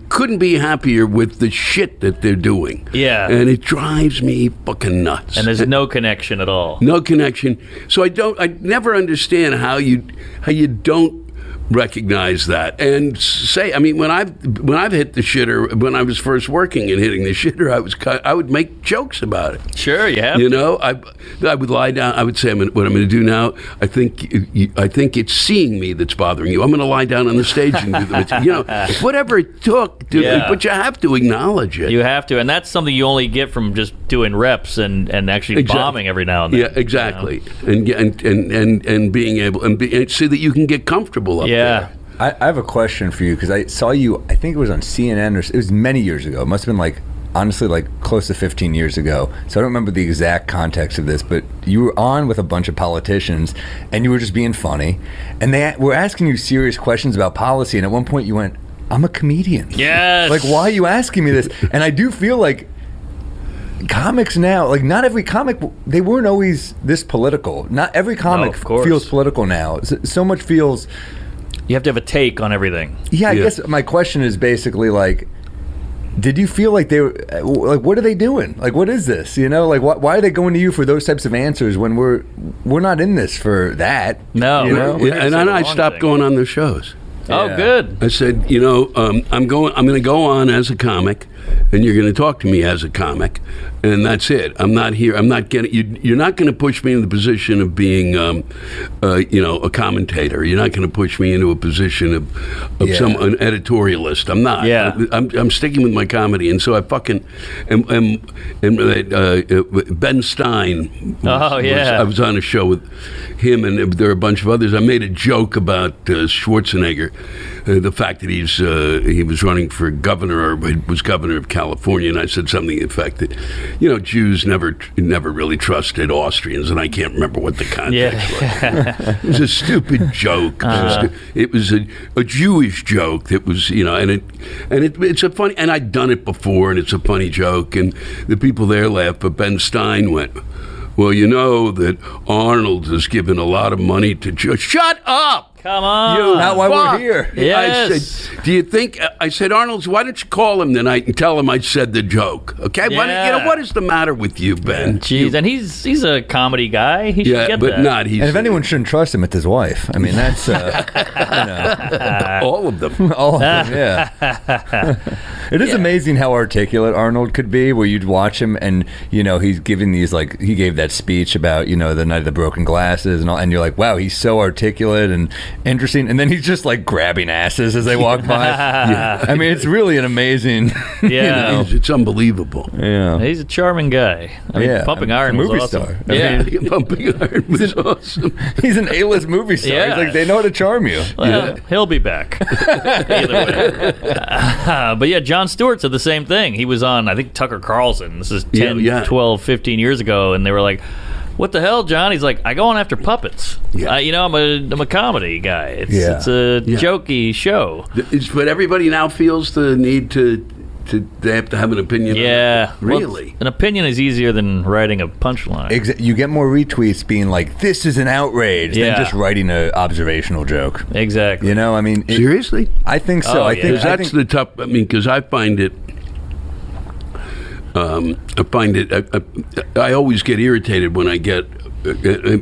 couldn't be happier with the shit that they're doing. Yeah. And it drives me fucking nuts. And there's no connection at all. No connection. So I never understand how you don't recognize that and say, I mean, when I've hit the shitter, when I was first working and hitting the shitter, I would make jokes about it. Sure, you have. I would lie down. I would say, what I'm going to do now. I think it's seeing me that's bothering you. I'm going to lie down on the stage and do the material. Whatever it took. But you have to acknowledge it. You have to, and that's something you only get from just doing reps and actually bombing every now and then. Yeah, exactly. And being able and so that you can get comfortable up there. Yeah. I have a question for you, because I saw you, I think it was on CNN, or it was many years ago. It must have been honestly close to 15 years ago. So I don't remember the exact context of this, but you were on with a bunch of politicians and you were just being funny. And they were asking you serious questions about policy. And at one point you went, I'm a comedian. Yes. Why are you asking me this? And I do feel like comics now, not every comic, they weren't always this political. Not every comic feels political now. So much feels... You have to have a take on everything. Yeah, I guess my question is basically did you feel like they were what are they doing? What is this? Why are they going to you for those types of answers when we're not in this for that? No. And then I stopped going on their shows. Oh, good. I said, I'm going to go on as a comic, and you're going to talk to me as a comic, and that's it. I'm not here. I'm not getting. You're not going to push me in the position of being, a commentator. You're not going to push me into a position of an editorialist. I'm not. Yeah. I'm sticking with my comedy, and so I fucking and Ben Stein. I was on a show with him, and there were a bunch of others. I made a joke about Schwarzenegger. The fact that he was running for governor, or was governor of California, and I said something to the effect that, Jews never really trusted Austrians, and I can't remember what the context was. It was a stupid joke. It was a Jewish joke that was, it's a funny, and I'd done it before, and it's a funny joke, and the people there laughed, but Ben Stein went, Well, you know that Arnold has given a lot of money to Shut up! Come on. Not why we're here. Yes. I said, do you think, I said, Arnold, why don't you call him tonight and tell him I said the joke? Okay? Yeah. What is the matter with you, Ben? Jeez, and he's a comedy guy. He should Yeah, get but that. not he's... And if anyone shouldn't trust him, it's his wife. I mean, that's, all of them. all of them, yeah. It is amazing how articulate Arnold could be, where you'd watch him and, he's giving these, like, he gave that speech about, the night of the broken glasses and all, and you're like, wow, he's so articulate and interesting. And then he's just, like, grabbing asses as they walk by. Yeah. I mean, it's really an amazing, Yeah. It's unbelievable. Yeah. He's a charming guy. I mean, Pumping Iron movie was awesome. star. Yeah. Pumping Iron was awesome. He's an A-list movie star. Yeah. He's like, they know how to charm you. Well, he'll be back. Either way. But yeah, Jon Stewart said the same thing. He was on, I think, Tucker Carlson. This is 10, 12, 15 years ago. And they were like, what the hell, John? He's like, I go on after puppets. Yeah. I'm a comedy guy. It's a jokey show. But everybody now feels the need to they have to have an opinion. Yeah. Really? Well, an opinion is easier than writing a punchline. You get more retweets being like, this is an outrage, than just writing an observational joke. Exactly. I mean... Seriously? I think so. Oh, I yeah. think That's the tough... I mean, because I find it... I always get irritated when I get...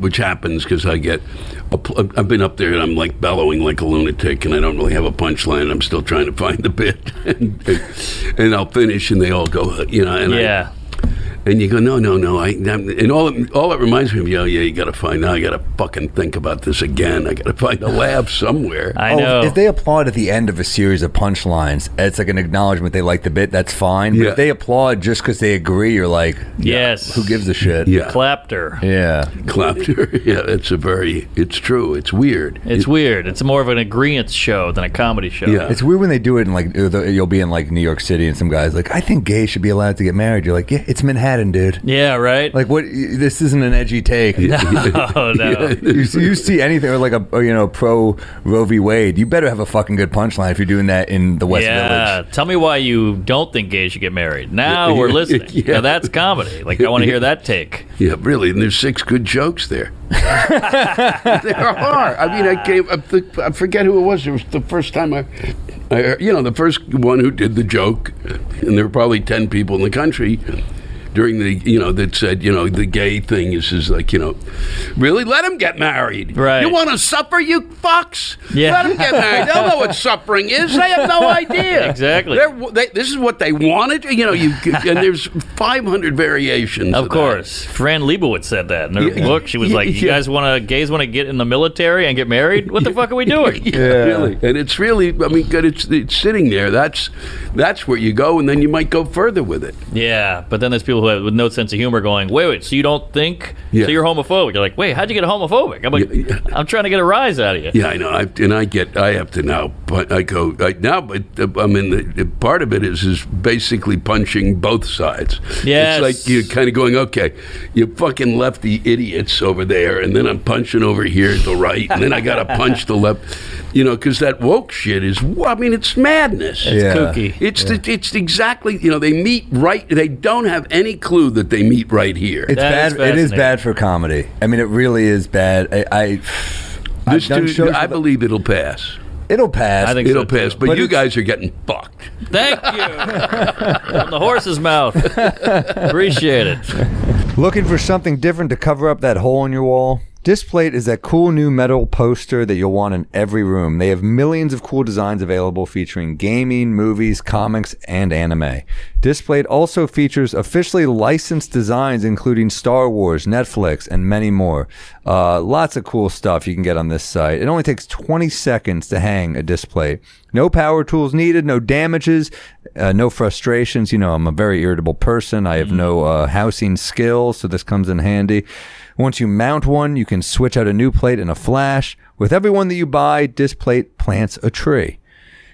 which happens because I get... I've been up there and I'm like bellowing like a lunatic and I don't really have a punchline. I'm still trying to find the bit. and I'll finish and they all go, and and you go, no. And all it reminds me of, you got to find, now I got to fucking think about this again. I got to find a laugh somewhere. I know. If they applaud at the end of a series of punchlines, it's like an acknowledgement they like the bit, that's fine. But if they applaud just because they agree, you're like, yes. Who gives a shit? Yeah. Clapter. Yeah. Clapter. Yeah, it's true. It's weird. It's weird. It's more of an agreement show than a comedy show. Yeah. It's weird when they do it in like, you'll be in like New York City and some guy's like, I think gays should be allowed to get married. You're like, yeah, it's Manhattan, dude. Yeah, right? Like, what? This isn't an edgy take. No. You see anything or like a pro Roe v. Wade, you better have a fucking good punchline if you're doing that in the West Village. Tell me why you don't think gays should get married. Now we're listening. Now that's comedy. Like, I want to hear that take. Yeah, really. And there's 6 good jokes there. There are. I mean, I forget who it was. It was the first time I heard, the first one who did the joke, and there were probably 10 people in the country during the, that said, the gay thing is like, really? Let them get married. Right. You want to suffer, you fucks? Yeah. Let them get married. They'll know what suffering is. They have no idea. Exactly. This is what they wanted. And there's 500 variations. Of course. Fran Lebowitz said that in her book. She was like, gays want to get in the military and get married? What the fuck are we doing? Yeah, really. And it's really, it's sitting there. That's where you go, and then you might go further with it. Yeah, but then there's people who have with no sense of humor going, wait, so you don't think, so you're homophobic? You're like, wait, how'd you get homophobic? I'm like, I'm trying to get a rise out of you. Yeah, I know. I have to now, but part of it is basically punching both sides. Yes. It's like you're kind of going, okay, you fucking lefty idiots over there, and then I'm punching over here to the right, and then I got to punch the left, because that woke shit is, it's madness. It's kooky. It's exactly, they meet right, they don't have any clue that they meet right here. It's bad. It is bad for comedy. I mean, it really is bad. I believe it'll pass. It'll pass. I think it'll so pass, too. but you guys are getting fucked. Thank you. From the horse's mouth. Appreciate it. Looking for something different to cover up that hole in your wall? Displate is that cool new metal poster that you'll want in every room. They have millions of cool designs available featuring gaming, movies, comics, and anime. Displate also features officially licensed designs including Star Wars, Netflix, and many more. Lots of cool stuff you can get on this site. It only takes 20 seconds to hang a displate. No power tools needed, no damages, no frustrations. I'm a very irritable person. I have no housing skills, so this comes in handy. Once you mount one, you can switch out a new plate in a flash. With every one that you buy, Displate plants a tree.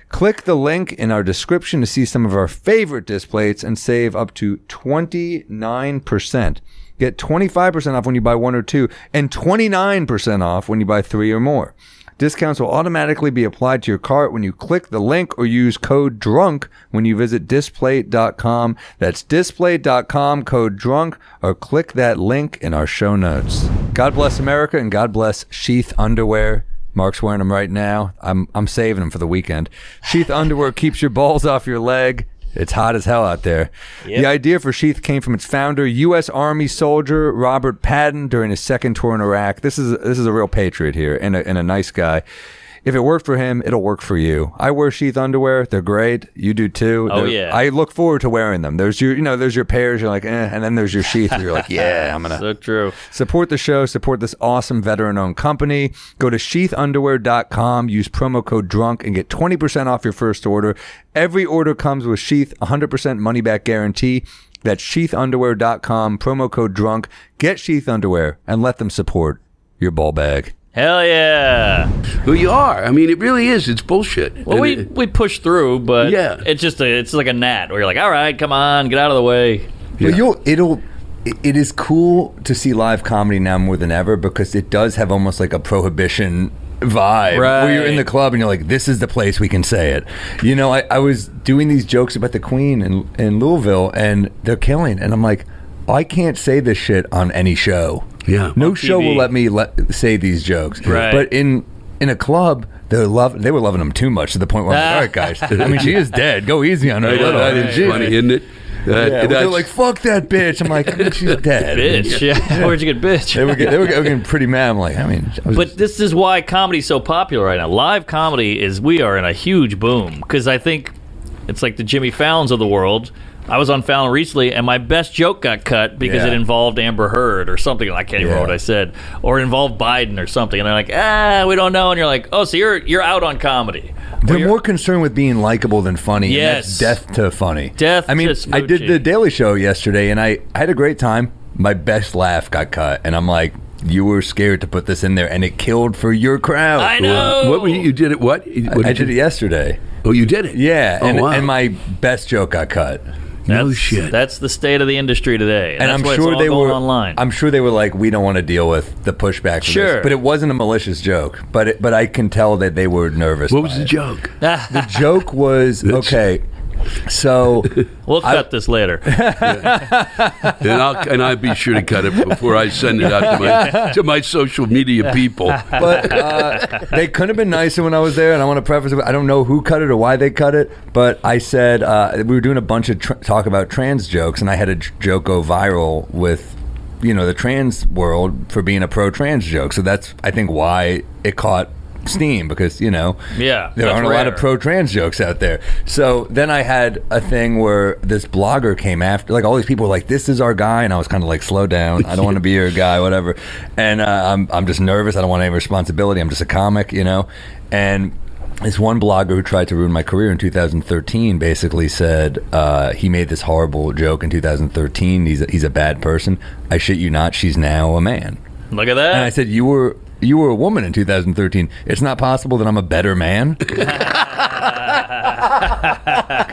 Click the link in our description to see some of our favorite displates and save up to 29%. Get 25% off when you buy 1 or 2 and 29% off when you buy 3 or more. Discounts will automatically be applied to your cart when you click the link or use code DRUNK when you visit displate.com. That's displate.com, code DRUNK, or click that link in our show notes. God bless America and God bless Sheath underwear. Mark's wearing them right now. I'm saving them for the weekend. Sheath underwear keeps your balls off your leg. It's hot as hell out there. Yep. The idea for Sheath came from its founder, U.S. Army soldier Robert Patton, during his second tour in Iraq. This is a real patriot here and a nice guy. If it worked for him, it'll work for you. I wear Sheath underwear. They're great. You do too. Yeah. I look forward to wearing them. There's your pairs. You're like, and then there's your Sheath. Where you're like, yeah, I'm gonna. So true. Support the show. Support this awesome veteran-owned company. Go to sheathunderwear.com. Use promo code DRUNK and get 20% off your first order. Every order comes with Sheath 100% money-back guarantee. That's sheathunderwear.com. Promo code DRUNK. Get Sheath underwear and let them support your ball bag. Hell yeah. Who you are. I mean, it really is. It's bullshit. Well, we push through, but yeah. It's like a gnat where you're like, all right, come on, get out of the way. Yeah. Well, it is cool to see live comedy now more than ever because it does have almost like a prohibition vibe, right, where you're in the club and you're like, this is the place we can say it. You know, I was doing these jokes about the Queen in Louisville and they're killing, and I'm like, I can't say this shit on any show. Yeah, no show will let me say these jokes. Right. But in a club, they were loving them too much to the point where I'm like, all right, guys. I mean, she is dead. Go easy on her. It's funny, isn't it? They're like, fuck that bitch. I'm like, she's dead. Bitch. Yeah. Where'd you get bitch? They were getting pretty mad. I'm like, but this is why comedy's so popular right now. Live comedy we are in a huge boom because I think it's like the Jimmy Fallons of the world. I was on Fallon recently, and my best joke got cut because it involved Amber Heard or something. I can't remember what I said. Or it involved Biden or something. And they're like, we don't know. And you're like, oh, so you're out on comedy. They're more concerned with being likable than funny. Yes. And that's death to funny. Death I mean, to smooching. I did the Daily Show yesterday, and I had a great time. My best laugh got cut. And I'm like, you were scared to put this in there, and it killed for your crowd. I know. What were you did it? What? I did it yesterday. Oh, you did it? Yeah. Oh, wow. And my best joke got cut. Shit. That's the state of the industry today, and I'm that's why sure it's all they going were online. I'm sure they were like, we don't want to deal with the pushback. Sure, but it wasn't a malicious joke. But I can tell that they were nervous. What was the joke? The joke was okay. So we'll cut this later, and I'll be sure to cut it before I send it out to my social media people. But they couldn't have been nicer when I was there, and I want to preface it. I don't know who cut it or why they cut it, but I said we were doing a bunch of talk about trans jokes, and I had a joke go viral with the trans world for being a pro-trans joke. So that's, I think, why it caught steam, because there aren't a lot of pro-trans jokes out there. So then I had a thing where this blogger came after, like, all these people were like, this is our guy, and I was kind of like, slow down, I don't want to be your guy, whatever. And I'm just nervous, I don't want any responsibility, I'm just a comic, and this one blogger who tried to ruin my career in 2013 basically said he made this horrible joke in 2013. He's a bad person. I shit you not, she's now a man. Look at that. And I said, you were a woman in 2013. It's not possible that I'm a better man.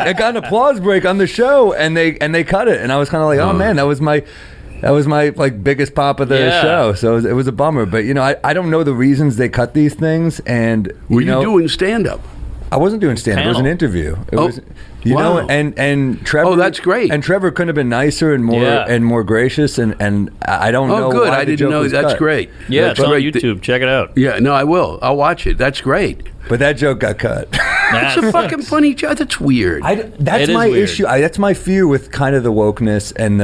I got an applause break on the show, and they cut it, and I was kind of like, oh man, that was my like biggest pop of the show. So it was a bummer. But I don't know the reasons they cut these things. And were you doing stand up? I wasn't doing stand up. It was an interview. It was, and Trevor. Oh, that's great. And Trevor couldn't have been nicer and more gracious. And I don't know. Oh, good. Why I didn't know. That's great. Yeah, that's it's on great. YouTube. Check it out. Yeah, no, I will. I'll watch it. That's great. But that joke got cut. That's a fucking funny joke. That's weird. That's my issue. That's my fear with kind of the wokeness and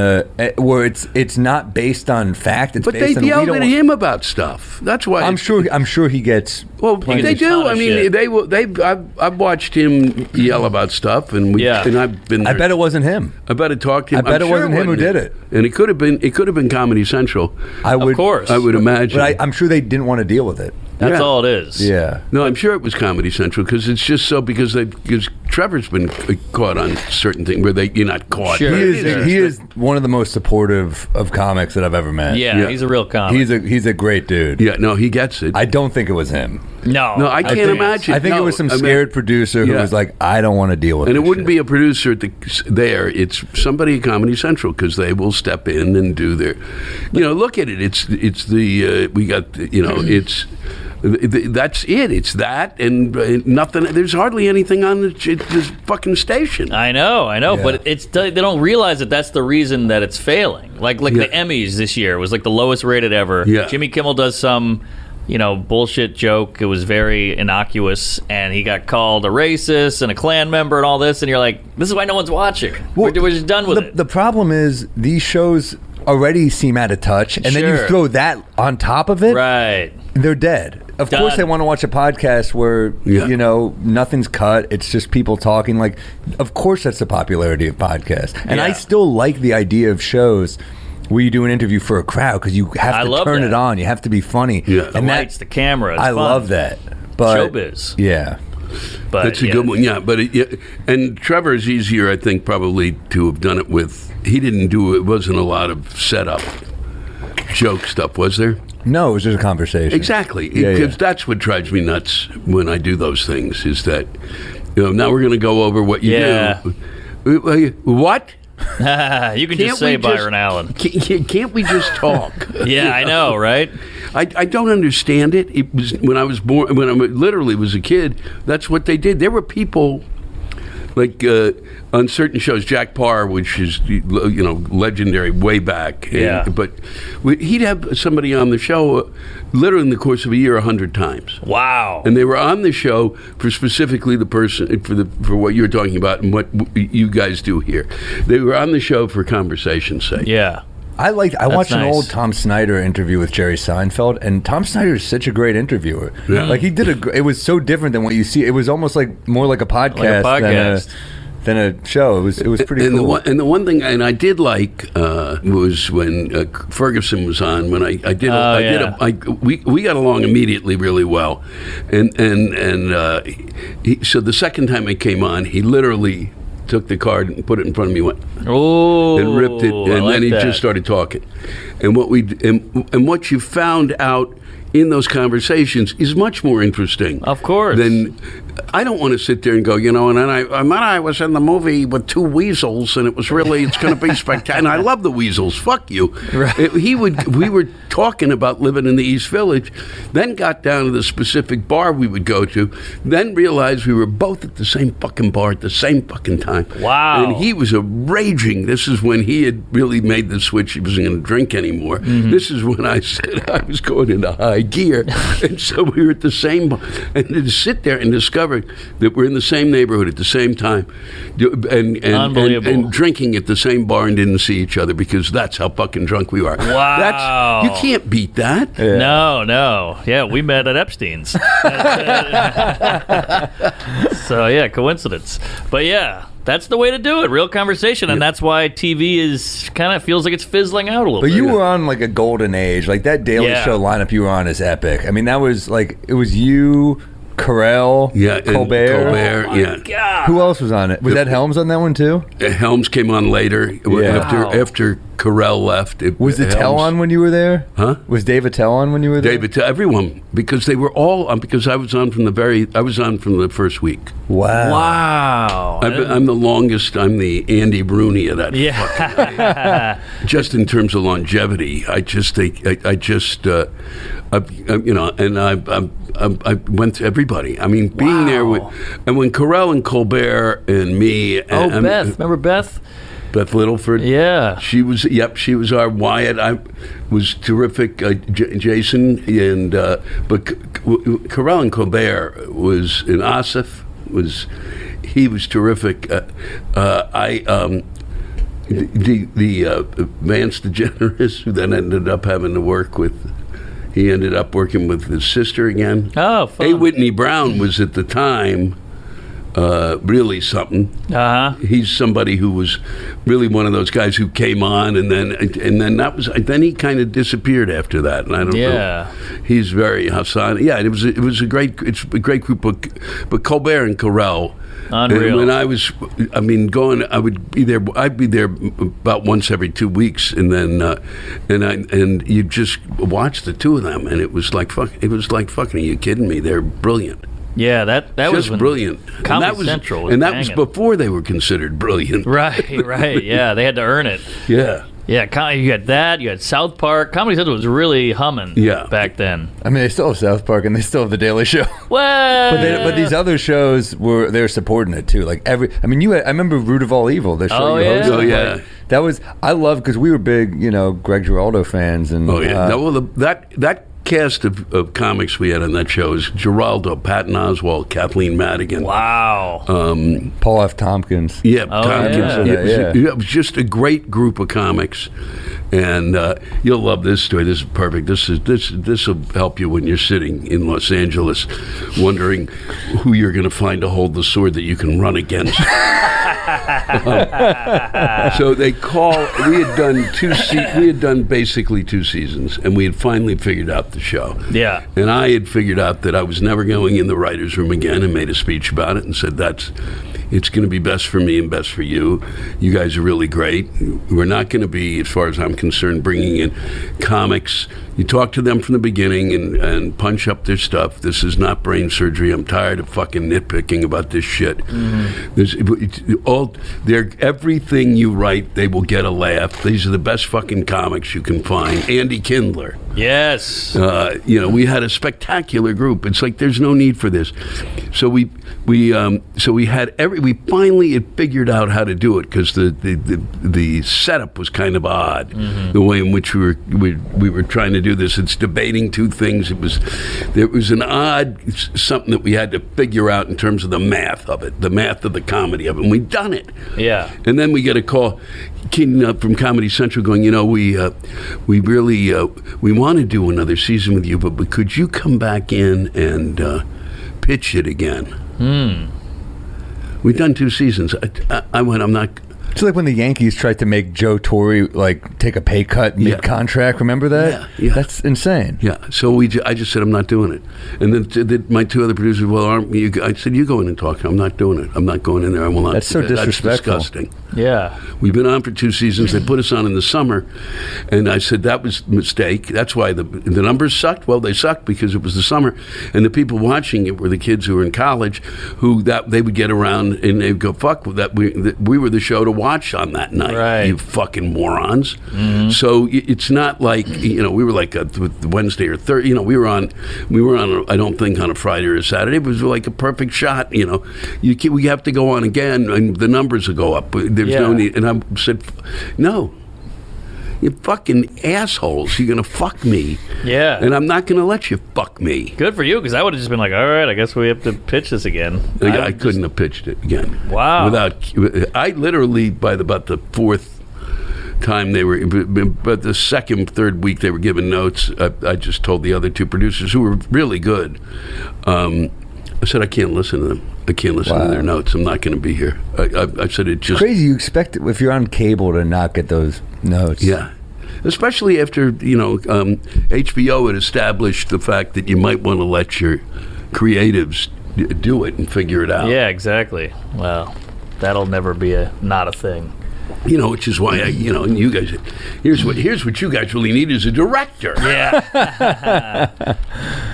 where it's not based on fact. It's but based they yelled at him about stuff. That's why. I'm sure he gets. Well, they do. I mean, I've watched him yell about stuff, and I've been there. I bet it wasn't him. I bet it talked to him. I bet it wasn't him who did it. And it could have been Comedy Central. Of course. I would imagine. But I'm sure they didn't want to deal with it. That's all it is. Yeah. No, I'm sure it was Comedy Central because it's just so because Trevor's been caught on certain things where you're not caught. Sure. He is one of the most supportive of comics that I've ever met. Yeah, he's a real comic. He's a great dude. Yeah, no, he gets it. I don't think it was him. No, I can't imagine. I think it was some scared producer who was like, I don't want to deal with it. And it wouldn't be a producer there. It's somebody at Comedy Central because they will step in and do their, look at it. It's we got, it's That's it. It's that and nothing. There's hardly anything on this fucking station. I know, Yeah. but they don't realize that that's the reason that it's failing. Like the Emmys this year was like the lowest rated ever. Yeah. Jimmy Kimmel does some, bullshit joke. It was very innocuous, and he got called a racist and a Klan member and all this. And you're like, this is why no one's watching. Well, we're just done with it. The problem is these shows already seem out of touch, and then you Sure. throw that on top of it, Right. they're dead. Of Done. course they want to watch a podcast where, nothing's cut. It's just people talking. Like, of course that's the popularity of podcasts. And I Yeah. still like the idea of shows where you do an interview for a crowd because you have I to love turn that. it on. You have to be funny. Yeah. The lights, the camera. It's I fun. love that. But, Showbiz. Yeah. But That's a good one, yeah. But and Trevor is easier, I think, probably to have done it with. He didn't do it. Wasn't a lot of setup joke stuff, was there? No, it was just a conversation. Exactly, Yeah, because yeah. that's what drives me nuts when I do those things. Is that now we're going to go over what you do. What? you can just say Byron Allen. Can't we just talk? Yeah, I know, right? I don't understand it. It was when I was born, when I literally was a kid. That's what they did. There were people like on certain shows, Jack Parr, which is legendary way back. Yeah. But he'd have somebody on the show literally in the course of a year 100 times. Wow. And they were on the show for specifically the person for what you're talking about and what you guys do here. They were on the show for conversation's sake. Yeah. I watched an nice. old Tom Snyder interview with Jerry Seinfeld, and Tom Snyder is such a great interviewer. Yeah. Like he did it was so different than what you see. It was almost like more like a podcast, than a show. It was pretty cool. The one thing, and I did like was when Ferguson was on. When I did, we got along immediately really well, and so the second time I came on, he literally took the card and put it in front of me, went and ripped it, and then he just started talking. And what you found out in those conversations is much more interesting. Of course. Than I don't want to sit there and go, and then I was in the movie with two weasels, and it's going to be spectacular. And I love the weasels. Fuck you. Right. We were talking about living in the East Village, then got down to the specific bar we would go to, then realized we were both at the same fucking bar at the same fucking time. Wow. And he was raging. This is when he had really made the switch. He wasn't going to drink anymore. Mm-hmm. This is when I said I was going into high gear. And so we were at the same bar. And to sit there and discover that we're in the same neighborhood at the same time Unbelievable. and drinking at the same bar and didn't see each other because that's how fucking drunk we are. Wow. You can't beat that. Yeah. No. Yeah, we met at Epstein's. So, yeah, coincidence. But, yeah, that's the way to do it. Real conversation. And that's why TV is kind of feels like it's fizzling out a little But bit. you were on like a golden age. Like that Daily Yeah. Show lineup you were on is epic. I mean, that was like, it was you, Carell, Yeah, and Colbert. yeah. Who else was on it? Was Ed Helms on that one too? Helms came on later Yeah. after Carell left. Was Attell on when you were there? Huh? Was Dave Attell on when you were there? David, to everyone, because they were all on. Because I was on from the first week. Wow. Wow. I'm the longest. I'm the Andy Rooney of that. Yeah. Just in terms of longevity, I just think I went to everybody. I mean, being there with, and when Carell and Colbert and me. Oh, Beth. Remember Beth? Beth Littleford. Yeah. She was our Wyatt. I was terrific. Jason and but Carell and Colbert was in Asif he was terrific. Vance DeGeneres, who then ended up having to work with. He ended up working with his sister again. Oh, fun. A. Whitney Brown was at the time really something. Uh-huh. He's somebody who was really one of those guys who came on, and then he kind of disappeared after that. And I don't know. He's very Hassan. Yeah, it was a great group of, but Colbert and Carell. Unreal. And when I was, I'd be there about once every 2 weeks, and then and you just watch the two of them, and it was like fucking. Are you kidding me? They're brilliant. Yeah, that was just brilliant. Comedy Central was and that was banging. before they were considered brilliant. Right. Yeah, they had to earn it. Yeah. Yeah, you had that. You had South Park. Comedy Central was really humming back then. I mean, they still have South Park and they still have The Daily Show. Well, but these other shows they're supporting it too. Like I remember Root of All Evil, the show you hosted. Oh yeah. Like, that was I loved because we were big, Greg Giraldo fans and that cast of comics we had on that show is Giraldo, Patton Oswalt, Kathleen Madigan. Wow. Paul F. Tompkins. Yeah, Tompkins. Yeah. It was just a great group of comics, and you'll love this story. This is perfect. This will help you when you're sitting in Los Angeles, wondering who you're going to find to hold the sword that you can run against. So they we had done basically 2 seasons, and we had finally figured out the show. Yeah. And I had figured out that I was never going in the writer's room again, and made a speech about it and said it's going to be best for me and best for you. You guys are really great. We're not going to be, as far as I'm concerned, bringing in comics. You talk to them from the beginning and punch up their stuff. This is not brain surgery. I'm tired of fucking nitpicking about this shit. Everything you write, they will get a laugh. These are the best fucking comics you can find. Andy Kindler. Yes. We had a spectacular group. It's like there's no need for this. So we finally had figured out how to do it because the setup was kind of odd. The way in which we were trying to do this. It's debating 2 things. There was an odd something that we had to figure out in terms of the math of it, the math of the comedy of it, and we'd done it. Yeah. And then we get a call from Comedy Central going, we really we want to do another season with you, but could you come back in and pitch it again? We've done 2 seasons. I went, I'm not. It's like when the Yankees tried to make Joe Torre take a pay cut mid-contract. Remember that? Yeah. That's insane. Yeah. So I just said I'm not doing it. And then my 2 other producers, aren't you? I said, you go in and talk. I'm not doing it. I'm not going in there. I will not. That's so disrespectful. That's disgusting. Yeah. We've been on for 2 seasons. They put us on in the summer, and I said that was a mistake. That's why the numbers sucked. Well, they sucked because it was the summer, and the people watching it were the kids who were in college, who they would get around and they'd go, "Fuck that! We were the show to watch on that night. Right. You fucking morons." So it's not like we were like a Wednesday or Thursday. We were on. I don't think on a Friday or a Saturday. It was like a perfect shot. We have to go on again, and the numbers will go up. There's no need. And I said, no, you fucking assholes. You're going to fuck me. Yeah. And I'm not going to let you fuck me. Good for you, because I would have just been like, all right, I guess we have to pitch this again. I couldn't have pitched it again. Wow. I literally, by about the 4th time but the 2nd, 3rd week they were giving notes, I just told the other 2 producers who were really good, I said, I can't listen to them. I can't listen to their notes. I'm not going to be here. I said it just... Crazy you expect, if you're on cable, to not get those notes. Yeah. Especially after, HBO had established the fact that you might want to let your creatives do it and figure it out. Yeah, exactly. Well, that'll never be not a thing. Which is why and you guys, here's what you guys really need is a director. Yeah.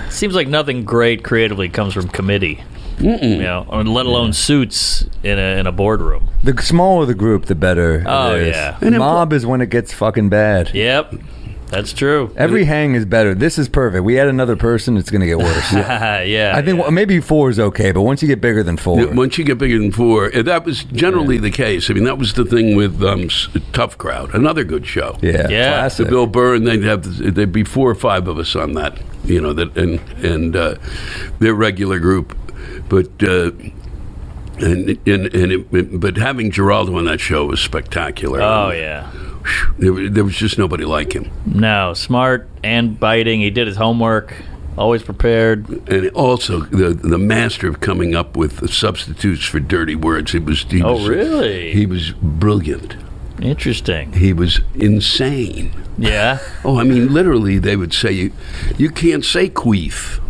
Seems like nothing great creatively comes from committee. Or let alone suits in a boardroom. The smaller the group, the better. Oh, yeah. And mob is when it gets fucking bad. Yep. That's true. Every hang is better. This is perfect. We add another person, it's going to get worse. Yeah. I think maybe 4 is okay, but once you get bigger than 4. Once you get bigger than 4, that was generally the case. I mean, that was the thing with Tough Crowd, another good show. Yeah. The Bill Burr, and there'd be 4 or 5 of us on that, and their regular group. But but having Giraldo on that show was spectacular. Oh, yeah. There was just nobody like him. No, smart and biting. He did his homework, always prepared. And also the master of coming up with substitutes for dirty words. Really? He was brilliant. Interesting. He was insane. Yeah. Oh, I mean, literally, they would say, you can't say queef.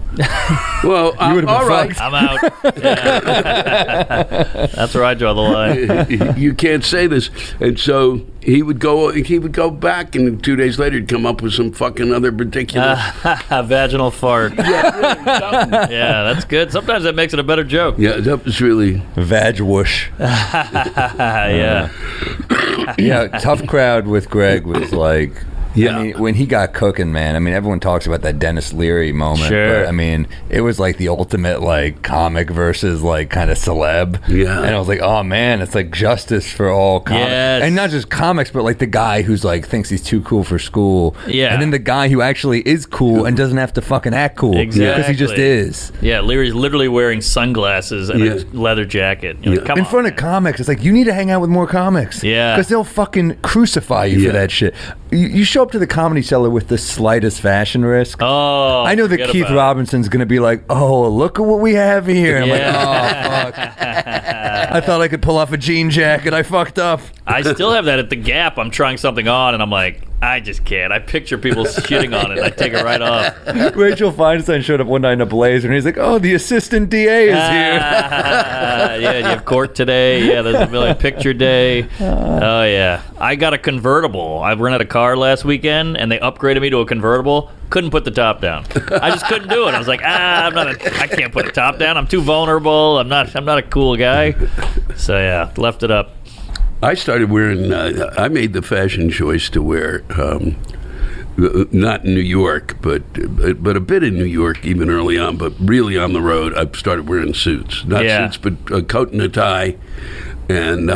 Well, would've been all right. fucked. I'm out. Yeah. That's where I draw the line. You can't say this. And so he would go back, and 2 days later he'd come up with some fucking other ridiculous. Vaginal fart. Yeah, Yeah, that's good. Sometimes that makes it a better joke. yeah, that was really. Vag whoosh. Yeah. Yeah, tough crowd with Greg was like. Yeah. I mean, when he got cooking, man, I mean, everyone talks about that Dennis Leary moment. Sure. But, I mean, it was like the ultimate, like, comic versus, like, kind of celeb. Yeah. And I was like, oh, man, it's like justice for all comics. Yes. And not just comics, but, like, the guy who's, like, thinks he's too cool for school. Yeah. And then the guy who actually is cool and doesn't have to fucking act cool. Exactly. Because he just is. Yeah, Leary's literally wearing sunglasses and a leather jacket. You're like, come In on, front of man. comics, it's like, you need to hang out with more comics. Yeah. Because they'll fucking crucify you Yeah. for that shit. You show up to the Comedy Cellar with the slightest fashion risk. Oh, I know that forget Keith about it. Robinson's going to be like, oh, look at what we have here. I'm like, oh, fuck. I thought I could pull off a jean jacket. I fucked up. I still have that at the Gap. I'm trying something on, and I'm like, I just can't. I picture people shitting on it, and I take it right off. Rachel Feinstein showed up one night in a blazer, and he's like, oh, the assistant DA is here. Yeah, you have court today. Yeah, there's a million picture day. Oh, yeah. I got a convertible. I rented a car last weekend, and they upgraded me to a convertible. Couldn't put the top down. I just couldn't do it. I was like, I can't put the top down. I'm too vulnerable. I'm not a cool guy. So, yeah, left it up. I started wearing. I made the fashion choice to wear, not in New York, but a bit in New York even early on. But really on the road, I started wearing suits, not suits, but a coat and a tie, and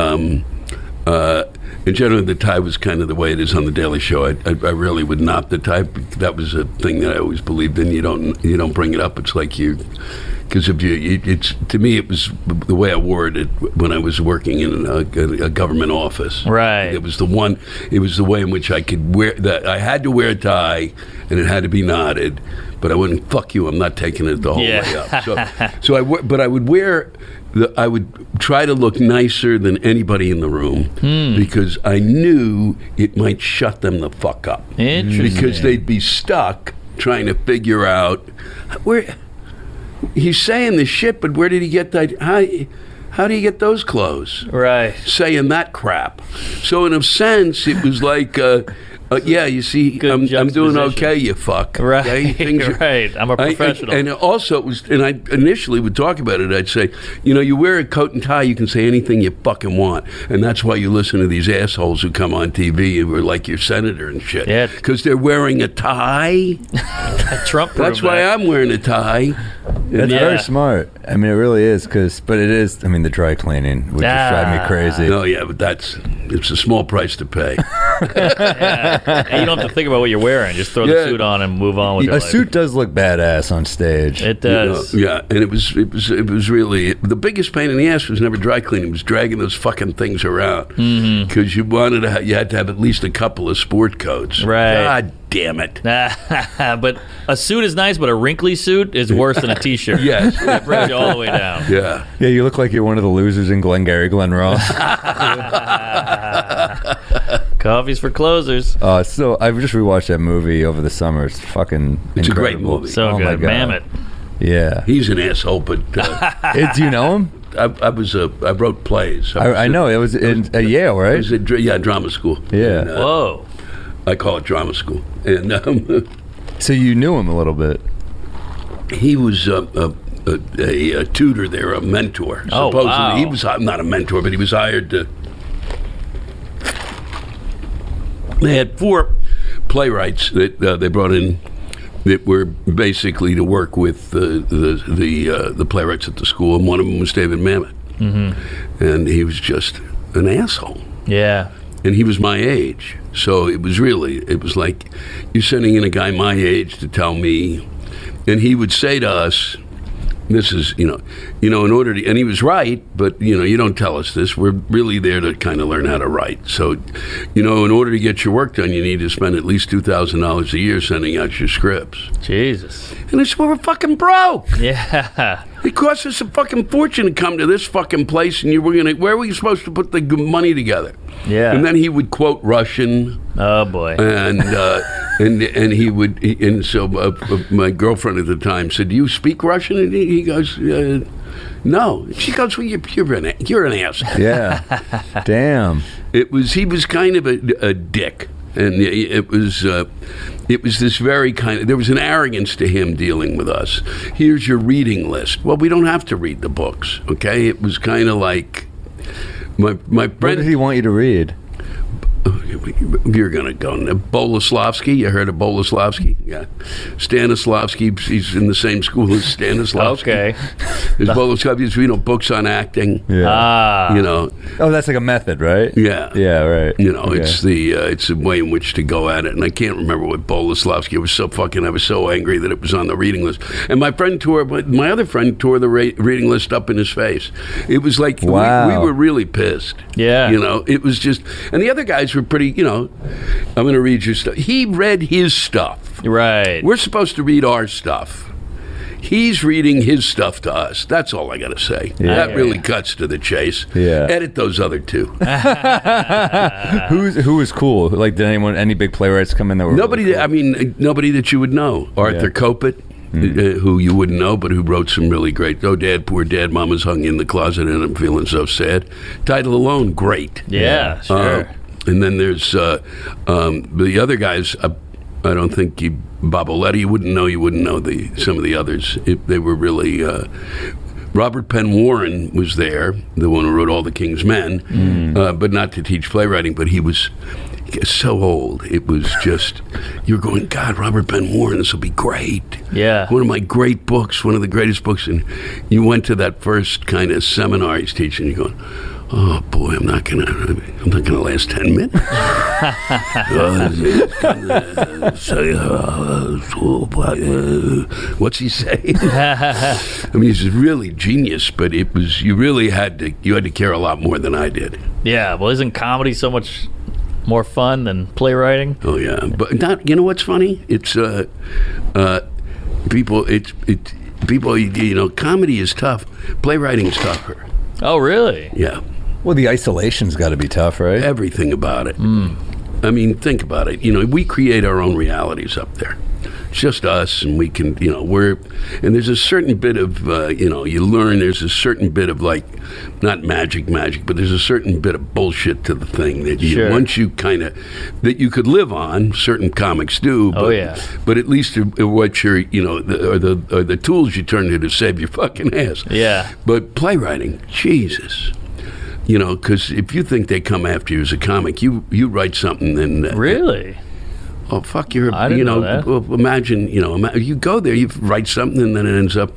generally the tie was kind of the way it is on the Daily Show. I really would not the tie. That was a thing that I always believed in. You don't bring it up. It's like you. Because it's to me, it was the way I wore it when I was working in a government office. Right. It was the way in which I could wear that. I had to wear a tie, and it had to be knotted. But I wouldn't. Fuck you. I'm not taking it the whole way up. So I would wear. I would try to look nicer than anybody in the room because I knew it might shut them the fuck up. Interesting. Because they'd be stuck trying to figure out where. He's saying this shit, but where did he get that? How do you get those clothes? Right. Saying that crap. So in a sense, it was like, yeah, you see, I'm doing okay, you fuck. Right. Okay? Right. I'm a professional. And also, it was, and I initially would talk about it. I'd say, you wear a coat and tie, you can say anything you fucking want, and that's why you listen to these assholes who come on TV who are like your senator and shit. Yeah. Because they're wearing a tie. Trump. That's why I'm wearing a tie. That's very smart. I mean, it really is, but it is, I mean, the dry cleaning would just drive me crazy. No, yeah, but it's a small price to pay. And you don't have to think about what you're wearing. Just throw the suit on and move on with your life. A suit does look badass on stage. It does. Yeah, and it was really the biggest pain in the ass was never dry cleaning. It was dragging those fucking things around because you had to have at least a couple of sport coats. Right. God damn it. But a suit is nice, but a wrinkly suit is worse than a T-shirt. Yes. It brings you all the way down. Yeah. Yeah, you look like you're one of the losers in Glengarry Glen Ross. Coffee's for closers. So I just rewatched that movie over the summer. It's fucking It's a great incredible. movie. So Oh my good. God. Mammoth. Yeah. He's an asshole, but Do you know him? I wrote plays. I know. It was at Yale, I right? was at drama school. Yeah. And, Whoa. I call it drama school. And So you knew him a little bit. he was a tutor there, a mentor. Oh, Supposedly, wow. he was not a mentor, but he was hired to. They had 4 playwrights that they brought in that were basically to work with the playwrights at the school, and one of them was David Mamet, and he was just an asshole. Yeah. And he was my age, so it was like you're sending in a guy my age to tell me, and he would say to us, this is, in order to, and he was right, but, you don't tell us this. We're really there to kind of learn how to write. So, in order to get your work done, you need to spend at least $2,000 a year sending out your scripts. Jesus. And it's we're fucking broke. Yeah. It cost us a fucking fortune to come to this fucking place, and where were you supposed to put the money together? Yeah. And then he would quote Russian. Oh, boy. And and he would, and so my girlfriend at the time said, "Do you speak Russian?" And he goes, "No." She goes, "Well, you're an ass." Yeah. Damn. He was kind of a dick, and it was this very kind of, there was an arrogance to him dealing with us. Here's your reading list. Well, we don't have to read the books, okay? It was kind of like my friend. What did he want you to read? You're going to go. Boleslavsky, you heard of Boleslavsky? Yeah. Stanislavski, he's in the same school as Stanislavski. Okay. There's Boleslavsky, books on acting. Yeah. Oh, that's like a method, right? Yeah. Yeah, right. Okay. It's a way in which to go at it. And I can't remember what Boleslavsky, I was so angry that it was on the reading list. And my other friend tore the reading list up in his face. It was like, wow. we were really pissed. Yeah. It was just, and the other guys were pretty, I'm going to read your stuff. He read his stuff. Right. We're supposed to read our stuff. He's reading his stuff to us. That's all I got to say. Yeah. That really cuts to the chase. Yeah. Edit those other two. Who was cool? Like, did any big playwrights come in that were Nobody. really cool? I mean, nobody that you would know. Arthur Kopit. Who you wouldn't know, but who wrote some really great. Oh, Dad, poor Dad, Mama's hung in the closet, and I'm feeling so sad. Title alone, great. Yeah, sure. And then there's the other guys. I don't think Boboletti. You wouldn't know some of the others. They were really. Robert Penn Warren was there, the one who wrote All the King's Men, but not to teach playwriting. But he was so old. It was just, you're going, God, Robert Penn Warren, this will be great. Yeah. One of my great books, one of the greatest books. And you went to that first kind of seminar he's teaching, you're going, oh boy, I'm not gonna last 10 minutes. What's he say? I mean, he's really genius, but you had to care a lot more than I did. Yeah. Well, isn't comedy so much more fun than playwriting? Oh yeah, but not. You know what's funny? It's people. People. Comedy is tough. Playwriting's tougher. Oh, really? Yeah. Well, the isolation's got to be tough, right? Everything about it. I mean, think about it. We create our own realities up there. It's just us, and we can, and there's a certain bit of, you learn, there's a certain bit of, like, not magic, but there's a certain bit of bullshit to the thing that once you kind of, that you could live on, certain comics do. But, but at least what you're, are the tools you turn to save your fucking ass. Yeah. But playwriting, Jesus. Because if you think they come after you as a comic, you write something and... Really? Oh, fuck, I didn't know that. Well, imagine, you go there, you write something, and then it ends up,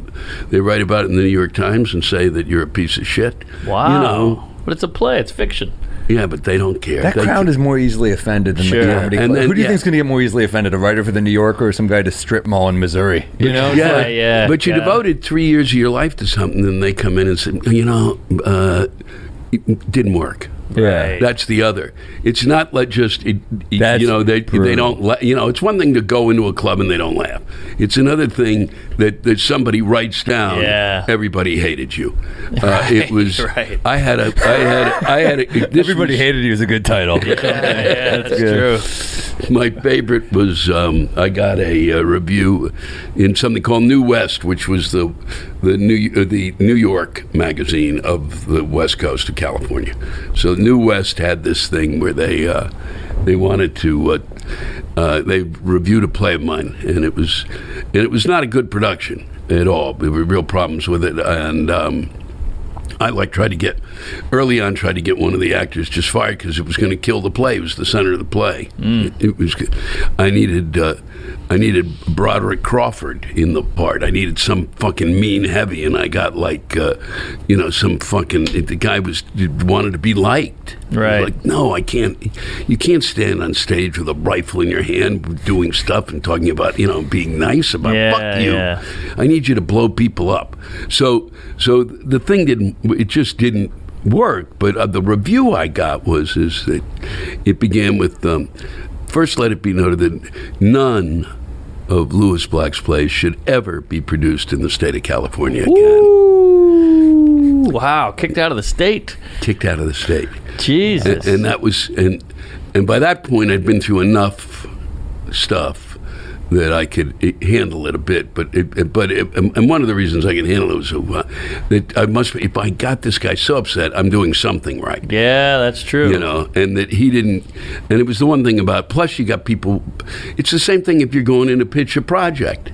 they write about it in the New York Times and say that you're a piece of shit. Wow. But it's a play, it's fiction. Yeah, but they don't care. That crowd is more easily offended than the comedy club. Who do you think's going to get more easily offended? A writer for the New Yorker or some guy to strip mall in Missouri? Yeah. But you devoted 3 years of your life to something, and they come in and say, it didn't work. Right. That's the other. It's not like just they don't it's one thing to go into a club and they don't laugh. It's another thing that somebody writes down. Yeah. Everybody hated you. It was. Right. I had a. Everybody hated you is a good title. Yeah, that's true. My favorite was I got a review in something called New West, which was the New York magazine of the West Coast of California. So New West had this thing where they wanted to they reviewed a play of mine, and it was not a good production at all. There were real problems with it, and I tried to get one of the actors just fired because it was going to kill the play. It was the center of the play. It was. I needed Broderick Crawford in the part. I needed some fucking mean heavy, and I got some fucking. The guy wanted to be liked. Right. Like, no, I can't. You can't stand on stage with a rifle in your hand, doing stuff and talking about being nice about fuck you. Yeah. I need you to blow people up. So the thing didn't work. But the review I got is that it began with. First, let it be noted that none of Louis Black's plays should ever be produced in the state of California again. Ooh, wow, kicked out of the state. Kicked out of the state. Jesus. And that was, and by that point, I'd been through enough stuff that I could handle it a bit, and one of the reasons I can handle it was that I must be, if I got this guy so upset, I'm doing something right. Yeah, that's true. You know, and that he didn't, and it was the one thing about, plus you got people, it's the same thing if you're going in to pitch a project.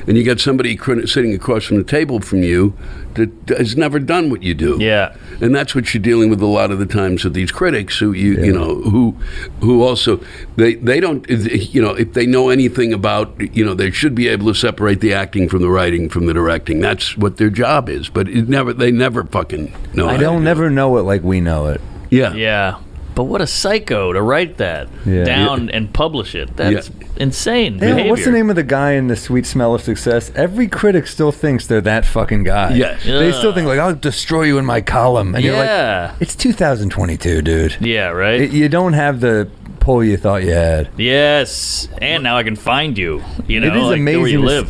And you got somebody sitting across from the table from you that has never done what you do. Yeah. And that's what you're dealing with a lot of the times with these critics who you know who also they don't, you know, if they know anything about, you know, they should be able to separate the acting from the writing from the directing. That's what their job is. But they never fucking know. They'll never know it like we know it. Yeah. Yeah. But what a psycho to write that down and publish it. That's insane behavior. What's the name of the guy in The Sweet Smell of Success? Every critic still thinks they're that fucking guy. Yes. They still think, like, I'll destroy you in my column. And you're like, it's 2022, dude. Yeah, right? You don't have the pull you thought you had. Yes. And now I can find you. You know, it is like amazing where you live.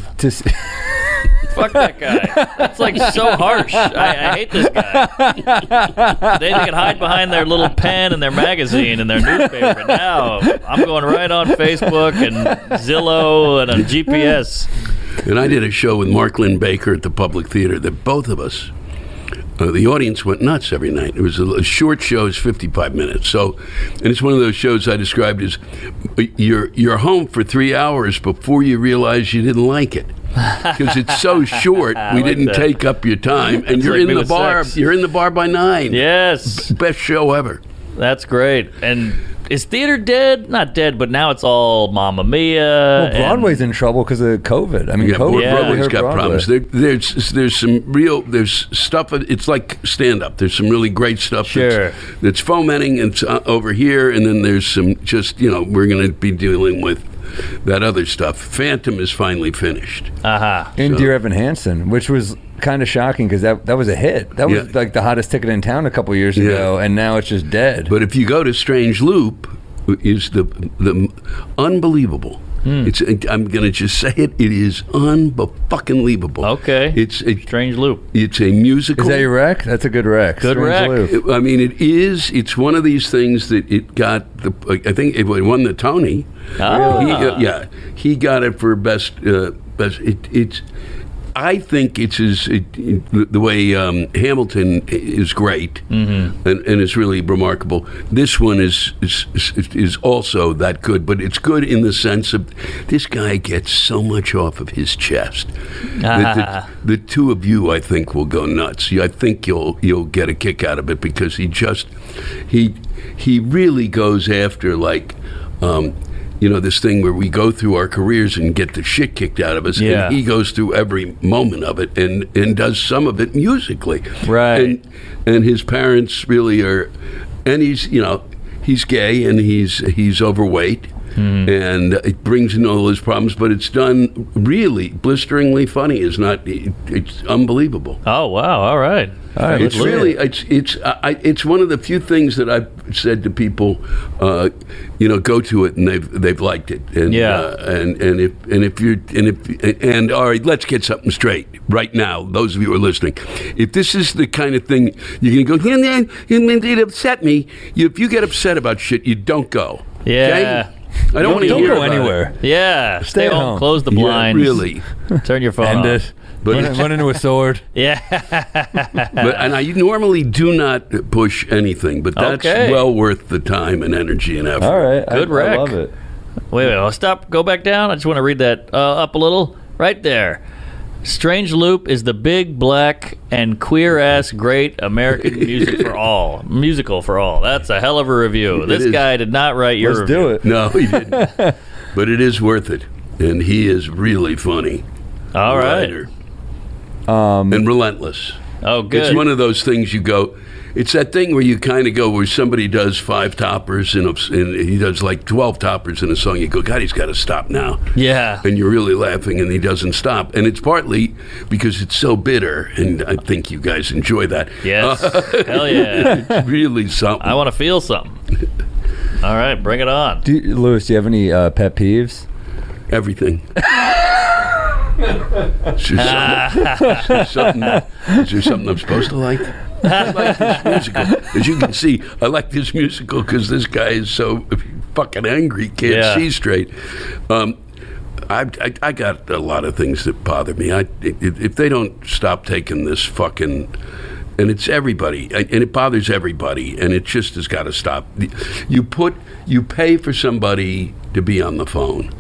Fuck that guy. That's like so harsh. I hate this guy. They can hide behind their little pen and their magazine and their newspaper. Now I'm going right on Facebook and Zillow and on GPS. And I did a show with Mark Lynn Baker at the Public Theater that both of us, the audience went nuts every night. It was a short show, it's 55 minutes. So, and it's one of those shows I described as you're home for 3 hours before you realize you didn't like it. Because it's so short, we didn't take up your time, and you're in the bar. You're in the bar by 9. Yes, best show ever. That's great. And is theater dead? Not dead, but now it's all Mamma Mia. Well, Broadway's in trouble because of COVID. I mean, COVID. Broadway's got problems. There's some real stuff. It's like stand up. There's some really great stuff. That's fomenting. It's over here, and then there's some just we're going to be dealing with that other stuff. Phantom is finally finished. In Dear Evan Hansen, which was kind of shocking because that was a hit. That was like the hottest ticket in town a couple years ago, and now it's just dead. But if you go to Strange Loop, is the unbelievable. I'm going to just say it. It is unfucking-believable. Okay. It's a Strange Loop. It's a musical. Is that your rec? That's a good rec. Good rec. I mean, it is. It's one of these things that it got. I think it won the Tony. He got it for best. It's. I think the way Hamilton is great and it's really remarkable. This one is also that good, but it's good in the sense of this guy gets so much off of his chest. The two of you, I think, will go nuts. I think you'll get a kick out of it because he really goes after this thing where we go through our careers and get the shit kicked out of us. Yeah. And he goes through every moment of it and does some of it musically. Right. And his parents really are, and he's gay and he's overweight. And it brings in all his problems, but it's done really blisteringly funny. It's unbelievable. Oh wow! All right. It's really it's one of the few things that I've said to people, go to it and they've liked it. And all right, let's get something straight right now. Those of you who are listening, if this is the kind of thing you're going to go, it upset me. If you get upset about shit, you don't go. Yeah. Okay? I don't want to hear go anywhere. Yeah, stay at home. Close the blinds. Yeah, really. Turn your phone End off. it. Run into a sword. Yeah. And I normally do not push anything, but that's well worth the time and energy and effort. All right, good rec. I love it. Wait, I'll stop. Go back down. I just want to read that up a little. Right there. Strange Loop is the big, black, and queer-ass great American musical for all. That's a hell of a review. This guy did not write your review. Let's do it. No, he didn't. But it is worth it. And he is really funny. All right. And relentless. Oh, good. It's one of those things you go... It's that thing where you kind of go where somebody does 5 toppers and he does like 12 toppers in a song. You go, God, he's got to stop now. Yeah. And you're really laughing and he doesn't stop. And it's partly because it's so bitter. And I think you guys enjoy that. Yes. Hell yeah. It's really something. I want to feel something. All right, bring it on. Louis, do you have any pet peeves? Everything. Is there something I'm supposed to like? I like this musical. As you can see, I like this musical because this guy is so fucking angry, can't see straight. I got a lot of things that bother me. If they don't stop taking this fucking, and it's everybody, and it bothers everybody, and it just has got to stop. You pay for somebody to be on the phone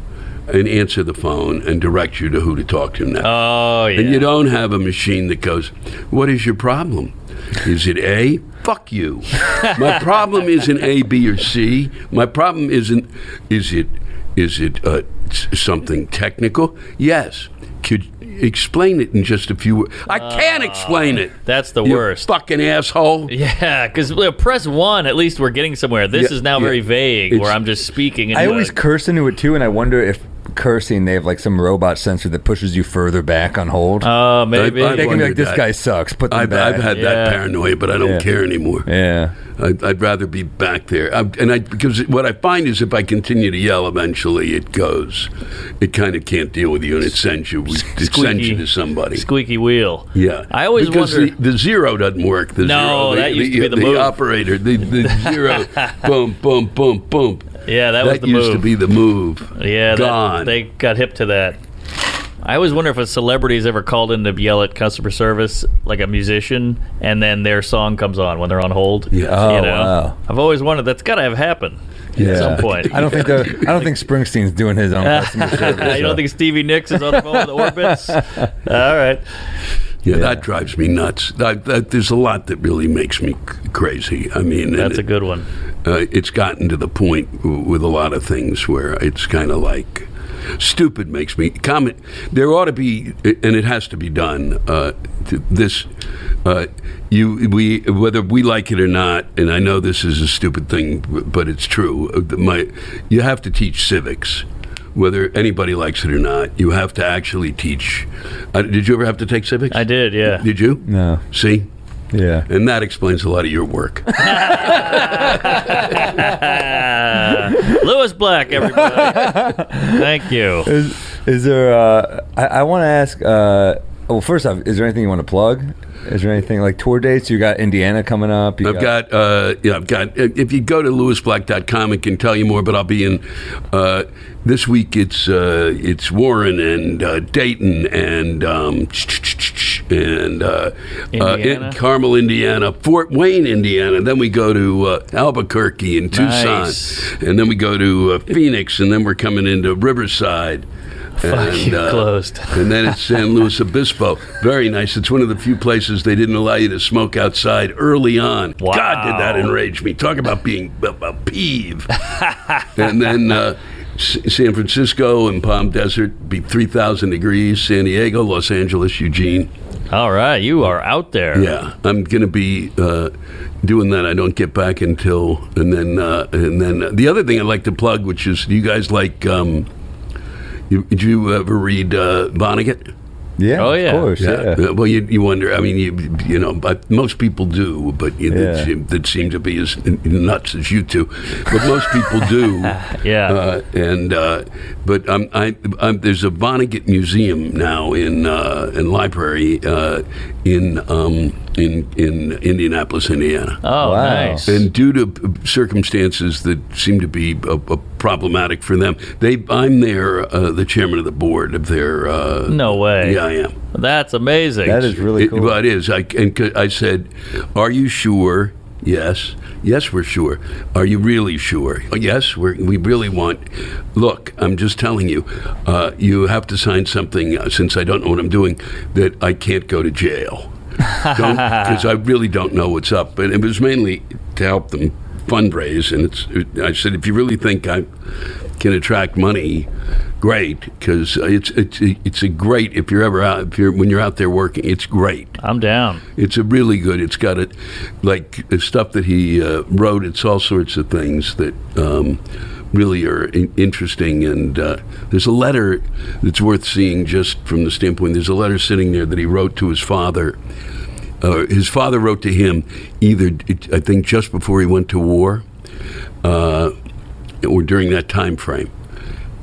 and answer the phone and direct you to who to talk to next. Oh, yeah. And you don't have a machine that goes, what is your problem? Is it A? Fuck you. My problem isn't A, B, or C. My problem isn't, is it something technical? Yes. Could explain it in just a few words. I can't explain it. That's the you worst. Fucking asshole. Yeah, because press 1, at least we're getting somewhere. This is now very vague, where I'm just speaking. I always curse into it, too, and I wonder if cursing, they have like some robot sensor that pushes you further back on hold. Maybe. They can be like, this guy sucks. Put them back. I've had that paranoia, but I don't care anymore. Yeah. I'd rather be back there. Because what I find is if I continue to yell, eventually it goes. It kind of can't deal with you, and it sends you to somebody. Squeaky wheel. Yeah. I always wonder. The zero doesn't work. That used to be the move. The operator, the zero, boom, boom, boom, boom. Yeah, that was the move. That used to be the move. Yeah, gone. They got hip to that. I always wonder if a celebrity's ever called in to yell at customer service, like a musician, and then their song comes on when they're on hold. Yeah. Oh, wow. I've always wondered, that's got to have happened at some point. I don't think Springsteen's doing his own customer service. You don't think Stevie Nicks is on the phone with Orbitz? All right. Yeah, that drives me nuts. There's a lot that really makes me crazy. I mean, that's a good one. It's gotten to the point with a lot of things where it's kind of like stupid makes me comment. There ought to be, and it has to be done. Whether we like it or not, and I know this is a stupid thing, but it's true. You have to teach civics. Whether anybody likes it or not, you have to actually teach. Did you ever have to take civics? I did, yeah. Did you? No. See? Yeah. And that explains a lot of your work. Lewis Black, everybody. Thank you. Is there, I want to ask, well, first off, is there anything you want to plug? Is there anything like tour dates? You got Indiana coming up. I've got. If you go to lewisblack.com, it can tell you more. But I'll be in this week. It's Warren and Dayton and Carmel, Indiana, Fort Wayne, Indiana. Then we go to Albuquerque and Tucson, and then we go to Phoenix, and then we're coming into Riverside. Closed. And then it's San Luis Obispo. Very nice. It's one of the few places they didn't allow you to smoke outside early on. Wow. God, did that enrage me. Talk about being a peeve. And then San Francisco and Palm Desert be 3,000 degrees. San Diego, Los Angeles, Eugene. All right, you are out there. Yeah, I'm going to be doing that. I don't get back until, and then the other thing I'd like to plug, which is, do you guys like? Did you ever read Vonnegut? Yeah, oh, yeah. Of course, yeah. Well, you wonder. I mean, you know, most people do, but that seem to be as nuts as you two. But most people do. Yeah. But there's a Vonnegut museum now in library in Indianapolis, Indiana. Oh, wow. Nice. And due to circumstances that seem to be problematic for them, I'm the chairman of the board of their. No way. Yeah, I am. That's amazing. That is really cool. Well, it is. I said, "Are you sure?" Yes. Yes, we're sure. Are you really sure? Yes, we really want. Look, I'm just telling you. You have to sign something, since I don't know what I'm doing, that I can't go to jail. Because I really don't know what's up. But it was mainly to help them fundraise. And I said, if you really think I can attract money, great. Because it's a great, if you're ever out, when you're out there working, it's great. I'm down. It's a really good. It's got like stuff that he wrote. It's all sorts of things that really are interesting. And there's a letter that's worth seeing just from the standpoint. There's a letter sitting there that he wrote to his father. His father wrote to him I think just before he went to war, or during that time frame.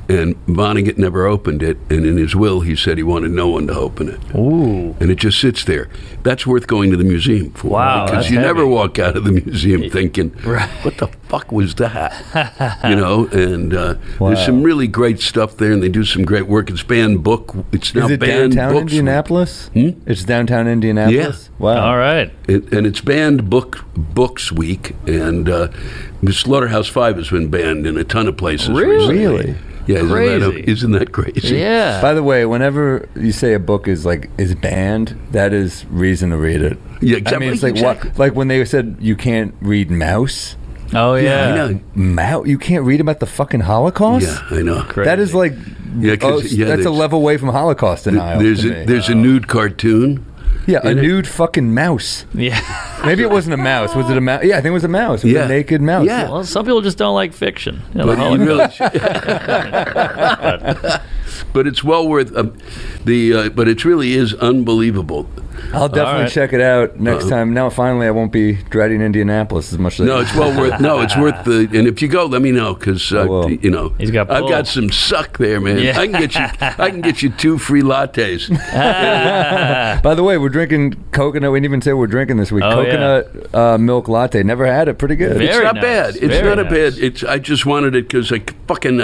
And Vonnegut never opened it, and in his will, he said he wanted no one to open it. Ooh. And it just sits there. That's worth going to the museum for. Wow, Because that's you never heavy. walk out of the museum thinking, Right. what the fuck was that? And there's some really great stuff there, and they do some great work. It's banned book. It's now Is it banned downtown books. Indianapolis? It's downtown Indianapolis? Yeah. Wow. All right. And it's banned books week, and Slaughterhouse-Five has been banned in a ton of places. Really? recently. Really? Yeah, Crazy. Isn't that crazy? Yeah. By the way, whenever you say a book is banned, that is reason to read it. Yeah, I mean, it's like exactly. like when they said you can't read Mouse. Oh, yeah. I know. Mouse? You can't read about the fucking Holocaust? Yeah, I know. Crazy. That is like, Yeah, 'cause, that's a there's- level away from Holocaust denial. There's to me. a nude cartoon. Yeah, a in it. nude fucking mouse. Yeah. Maybe it wasn't a mouse. Was it a mouse? Yeah, I think it was a mouse. It was Yeah. a naked mouse. Yeah. Well, some people just don't like fiction. You know, the But, you Holocaust. really should. But it's well worth but it really is unbelievable. I'll definitely right. check it out next time. Now, finally, I won't be dreading Indianapolis as much as No, it's well worth. No, it's worth the. And if you go, let me know because will. He's got I've pull. got some suck there, man. Yeah. I can get you 2 free lattes. By the way, we're drinking coconut. We didn't even say we're drinking this week. Oh, Coconut milk latte. Never had it. Pretty good. Very It's not nice. bad. It's Very not a nice. bad. I just wanted it because I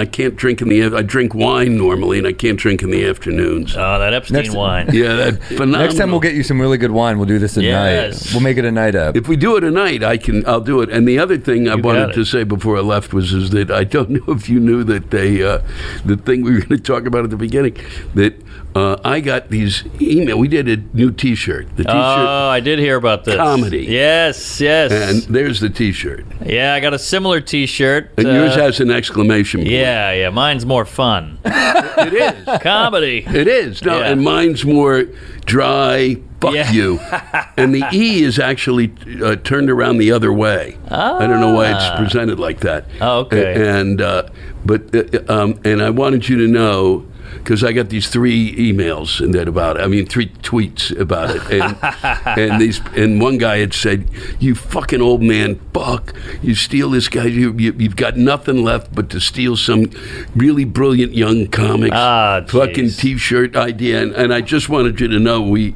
can't drink in the. I drink wine normally, and I can't drink in the afternoons. Oh, that Epstein Next- wine. Yeah, that phenomenal. Next time we'll get you some really good wine. We'll do this at Yes. night. We'll make it a night up. If we do it a night, I'll do it. And the other thing I got wanted it. to say before I left is that I don't know if you knew that the thing we were going to talk about at the beginning, that I got these email. We did a new T-shirt. The T-shirt, Oh, I did hear about this. Comedy. Yes, yes. and there's the T-shirt. Yeah, I got a similar T-shirt. And yours has an exclamation point. Yeah, mine's more fun. It is. Comedy. It is. No, Yeah. and mine's more dry. Fuck Yeah. you. And the E is actually turned around the other way. I don't know why it's presented like that. Oh, okay. And I wanted you to know, because I got these 3 emails and that about it. I mean, 3 tweets about it, and one guy had said, "You fucking old man, fuck! You steal this guy. You've got nothing left but to steal some really brilliant young comics fucking jeez. T-shirt idea." And I just wanted you to know we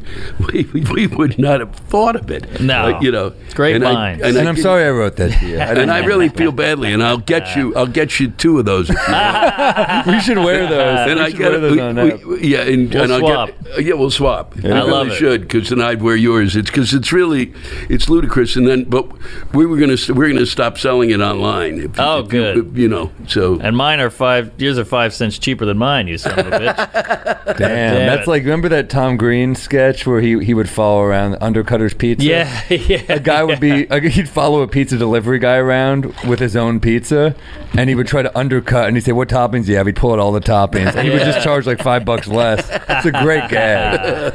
would not have thought of it. No. Like, you know, Great and I- minds. and I And I'm didn't- sorry I wrote that to you. And I really feel badly, and I'll get you 2 of those if you want. We should wear those. And We I should get wear those on app. yeah, and We'll I'll swap. we'll swap. We I love really it. should, because then I'd wear yours. It's because it's ludicrous. And then, but we're gonna stop selling it online. Oh, good. You know, so And mine are yours are 5 cents cheaper than mine, you son of a bitch. Damn, that's it. like, remember that Tom Green sketch where he would follow around Undercutter's Pizza? Yeah, yeah. A guy would he'd follow a pizza delivery guy around with his own pizza, and he would try to undercut, and he'd say, "What toppings do you have?" He'd pull out all the toppings, and he would just charge like $5 less. It's a great gag.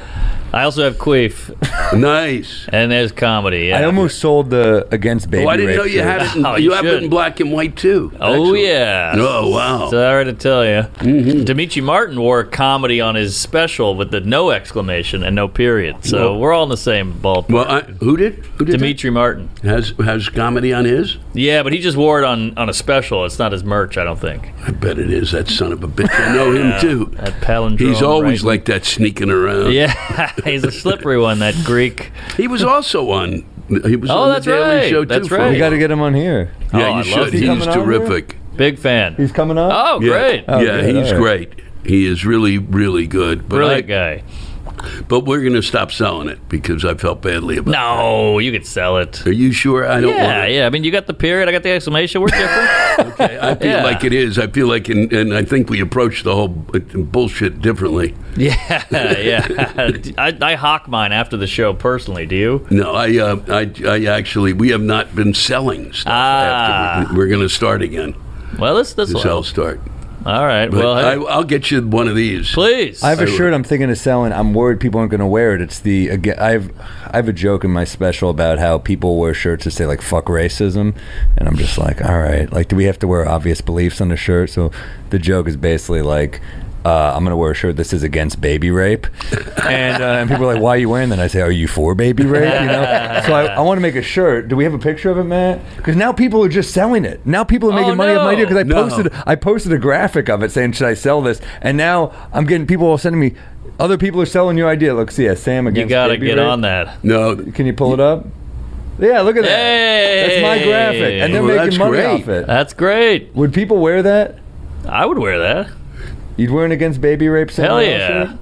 I also have queef, nice. and there's comedy. Yeah. I almost sold the Against Baby Oh, I didn't Rape know you shirt. had it. Oh, You you have it should. in black and white too. Oh, Excellent. yeah. Oh, wow. Sorry to tell you. Dimitri Martin wore comedy on his special with the no exclamation and no period. So Well- we're all in the same ballpark. Well, who did? Who did Dimitri Martin. that? Has comedy on his? Yeah, but he just wore it on a special. It's not his merch, I don't think. I bet it is. That son of a bitch. I know him too. That palindrome. He's always right? like that, sneaking around. Yeah, he's a slippery one, that Greek. He was also on. He was Oh, on that's the Daily right. Show too. That's for a right. We got to while. get him on here. Yeah, Oh, I you love should. it. He's Coming on here? terrific. Big fan. He's coming up. Oh, Yeah. great. Oh, Yeah, good. he's All right. great. He is really, really good. But Brilliant guy. But we're going to stop selling it because I felt badly about No, you could sell it. it. Are you sure? I don't want Yeah, it. yeah. I mean, you got the period, I got the exclamation. We're different. Okay, I feel Yeah. like it is. I feel like, and I think we approach the whole bullshit differently. Yeah, yeah. I hawk mine after the show personally. Do you? No, I actually, we have not been selling stuff after. We're going to start again. Well, this The will sell help. start. All right. But Well, hey, I'll get you one of these. please. I have a I shirt I'm thinking of selling. I'm worried people aren't going to wear it. It's the again. I have a joke in my special about how people wear shirts that say like "fuck racism," and I'm just like, all right, like, do we have to wear obvious beliefs on the shirt? So the joke is basically like, I'm going to wear a shirt that says against baby rape. And people are like, why are you wearing that? And I say, are you for baby rape? You know? So I want to make a shirt. Do we have a picture of it, Matt? Because now people are just selling it. Now people are making money off my idea because I posted a graphic of it saying, should I sell this? And now I'm getting people sending me, other people are selling your idea. Look, see, Sam against You got to baby get rape. on that. No. Can you pull it up? Yeah, look at that. Hey! That's my graphic. And they're Well, making that's money great. off it. That's great. Would people wear that? I would wear that. You'd wear an against baby rape Sam Hell Morril yeah.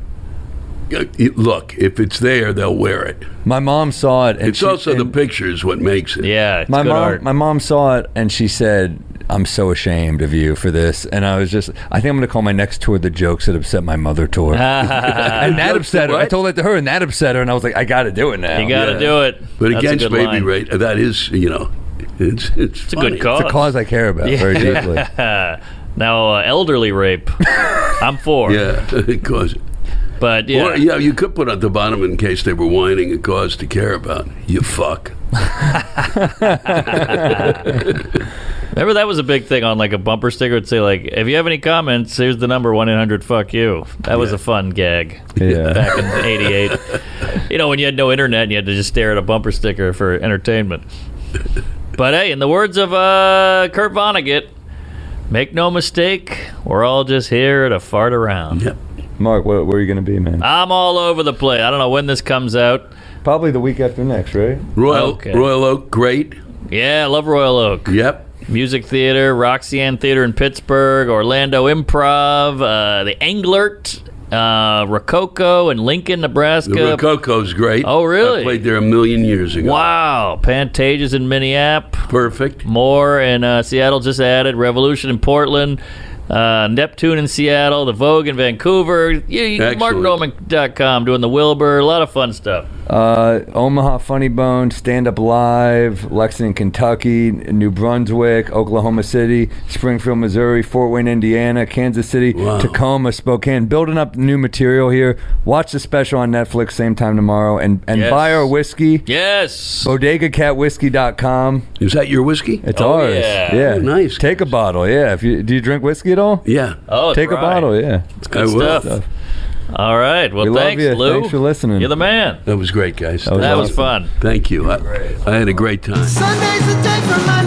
shirt? Look, if it's there, they'll wear it. My mom saw it. And It's also the picture is what makes it. Yeah, it's my good mom. art. My mom saw it and she said, "I'm so ashamed of you for this." And I think I'm going to call my next tour "The Jokes That Upset My Mother" tour. And that upset her. I told that to her, and that upset her. And I was like, I got to do it now. You got to Yeah. do it. But That's a against good baby line. rape, that is, it's a good cause. It's a cause I care about very deeply. Now, elderly rape, I'm for. Yeah, because. But yeah. Or, yeah, you could put at the bottom in case they were whining a cause to care about. You fuck. Remember that was a big thing on like a bumper sticker. It'd say like, if you have any comments, here's the number 1-800-FUCK-YOU. That was a fun gag. Yeah. Back in '88. When you had no internet and you had to just stare at a bumper sticker for entertainment. But hey, in the words of Kurt Vonnegut, make no mistake, we're all just here to fart around. Yep. Mark, where are you going to be, man? I'm all over the place. I don't know when this comes out. Probably the week after next, right? Royal Oak, great. Yeah, I love Royal Oak. Yep. Music Theater, Roxanne Theater in Pittsburgh, Orlando Improv, the Englert, Rococo in Lincoln, Nebraska. The Rococo's great. Oh, really? I played there 1,000,000 years ago. Wow. Pantages in Minneapolis. Perfect. More in Seattle just added. Revolution in Portland. Neptune in Seattle. The Vogue in Vancouver. MarkNormand.com doing the Wilbur. A lot of fun stuff. Omaha Funny Bone, Stand Up Live, Lexington, Kentucky, New Brunswick, Oklahoma City, Springfield, Missouri, Fort Wayne, Indiana, Kansas City, Tacoma, Spokane. Building up new material here. Watch the special on Netflix same time tomorrow, and Yes. buy our whiskey. Yes. BodegaCatWhiskey.com. Is that your whiskey? It's Oh, ours. yeah. Oh, nice. Take a bottle. Yeah. Do you drink whiskey at all? Yeah. Oh, Take a right. bottle. Yeah. It's good I will. stuff. All right. Well, We love thanks, you. Lou. Thanks for listening. You're the man. That was great, guys. was That was awesome. fun. Thank you. I had a great time. Sunday's the day for my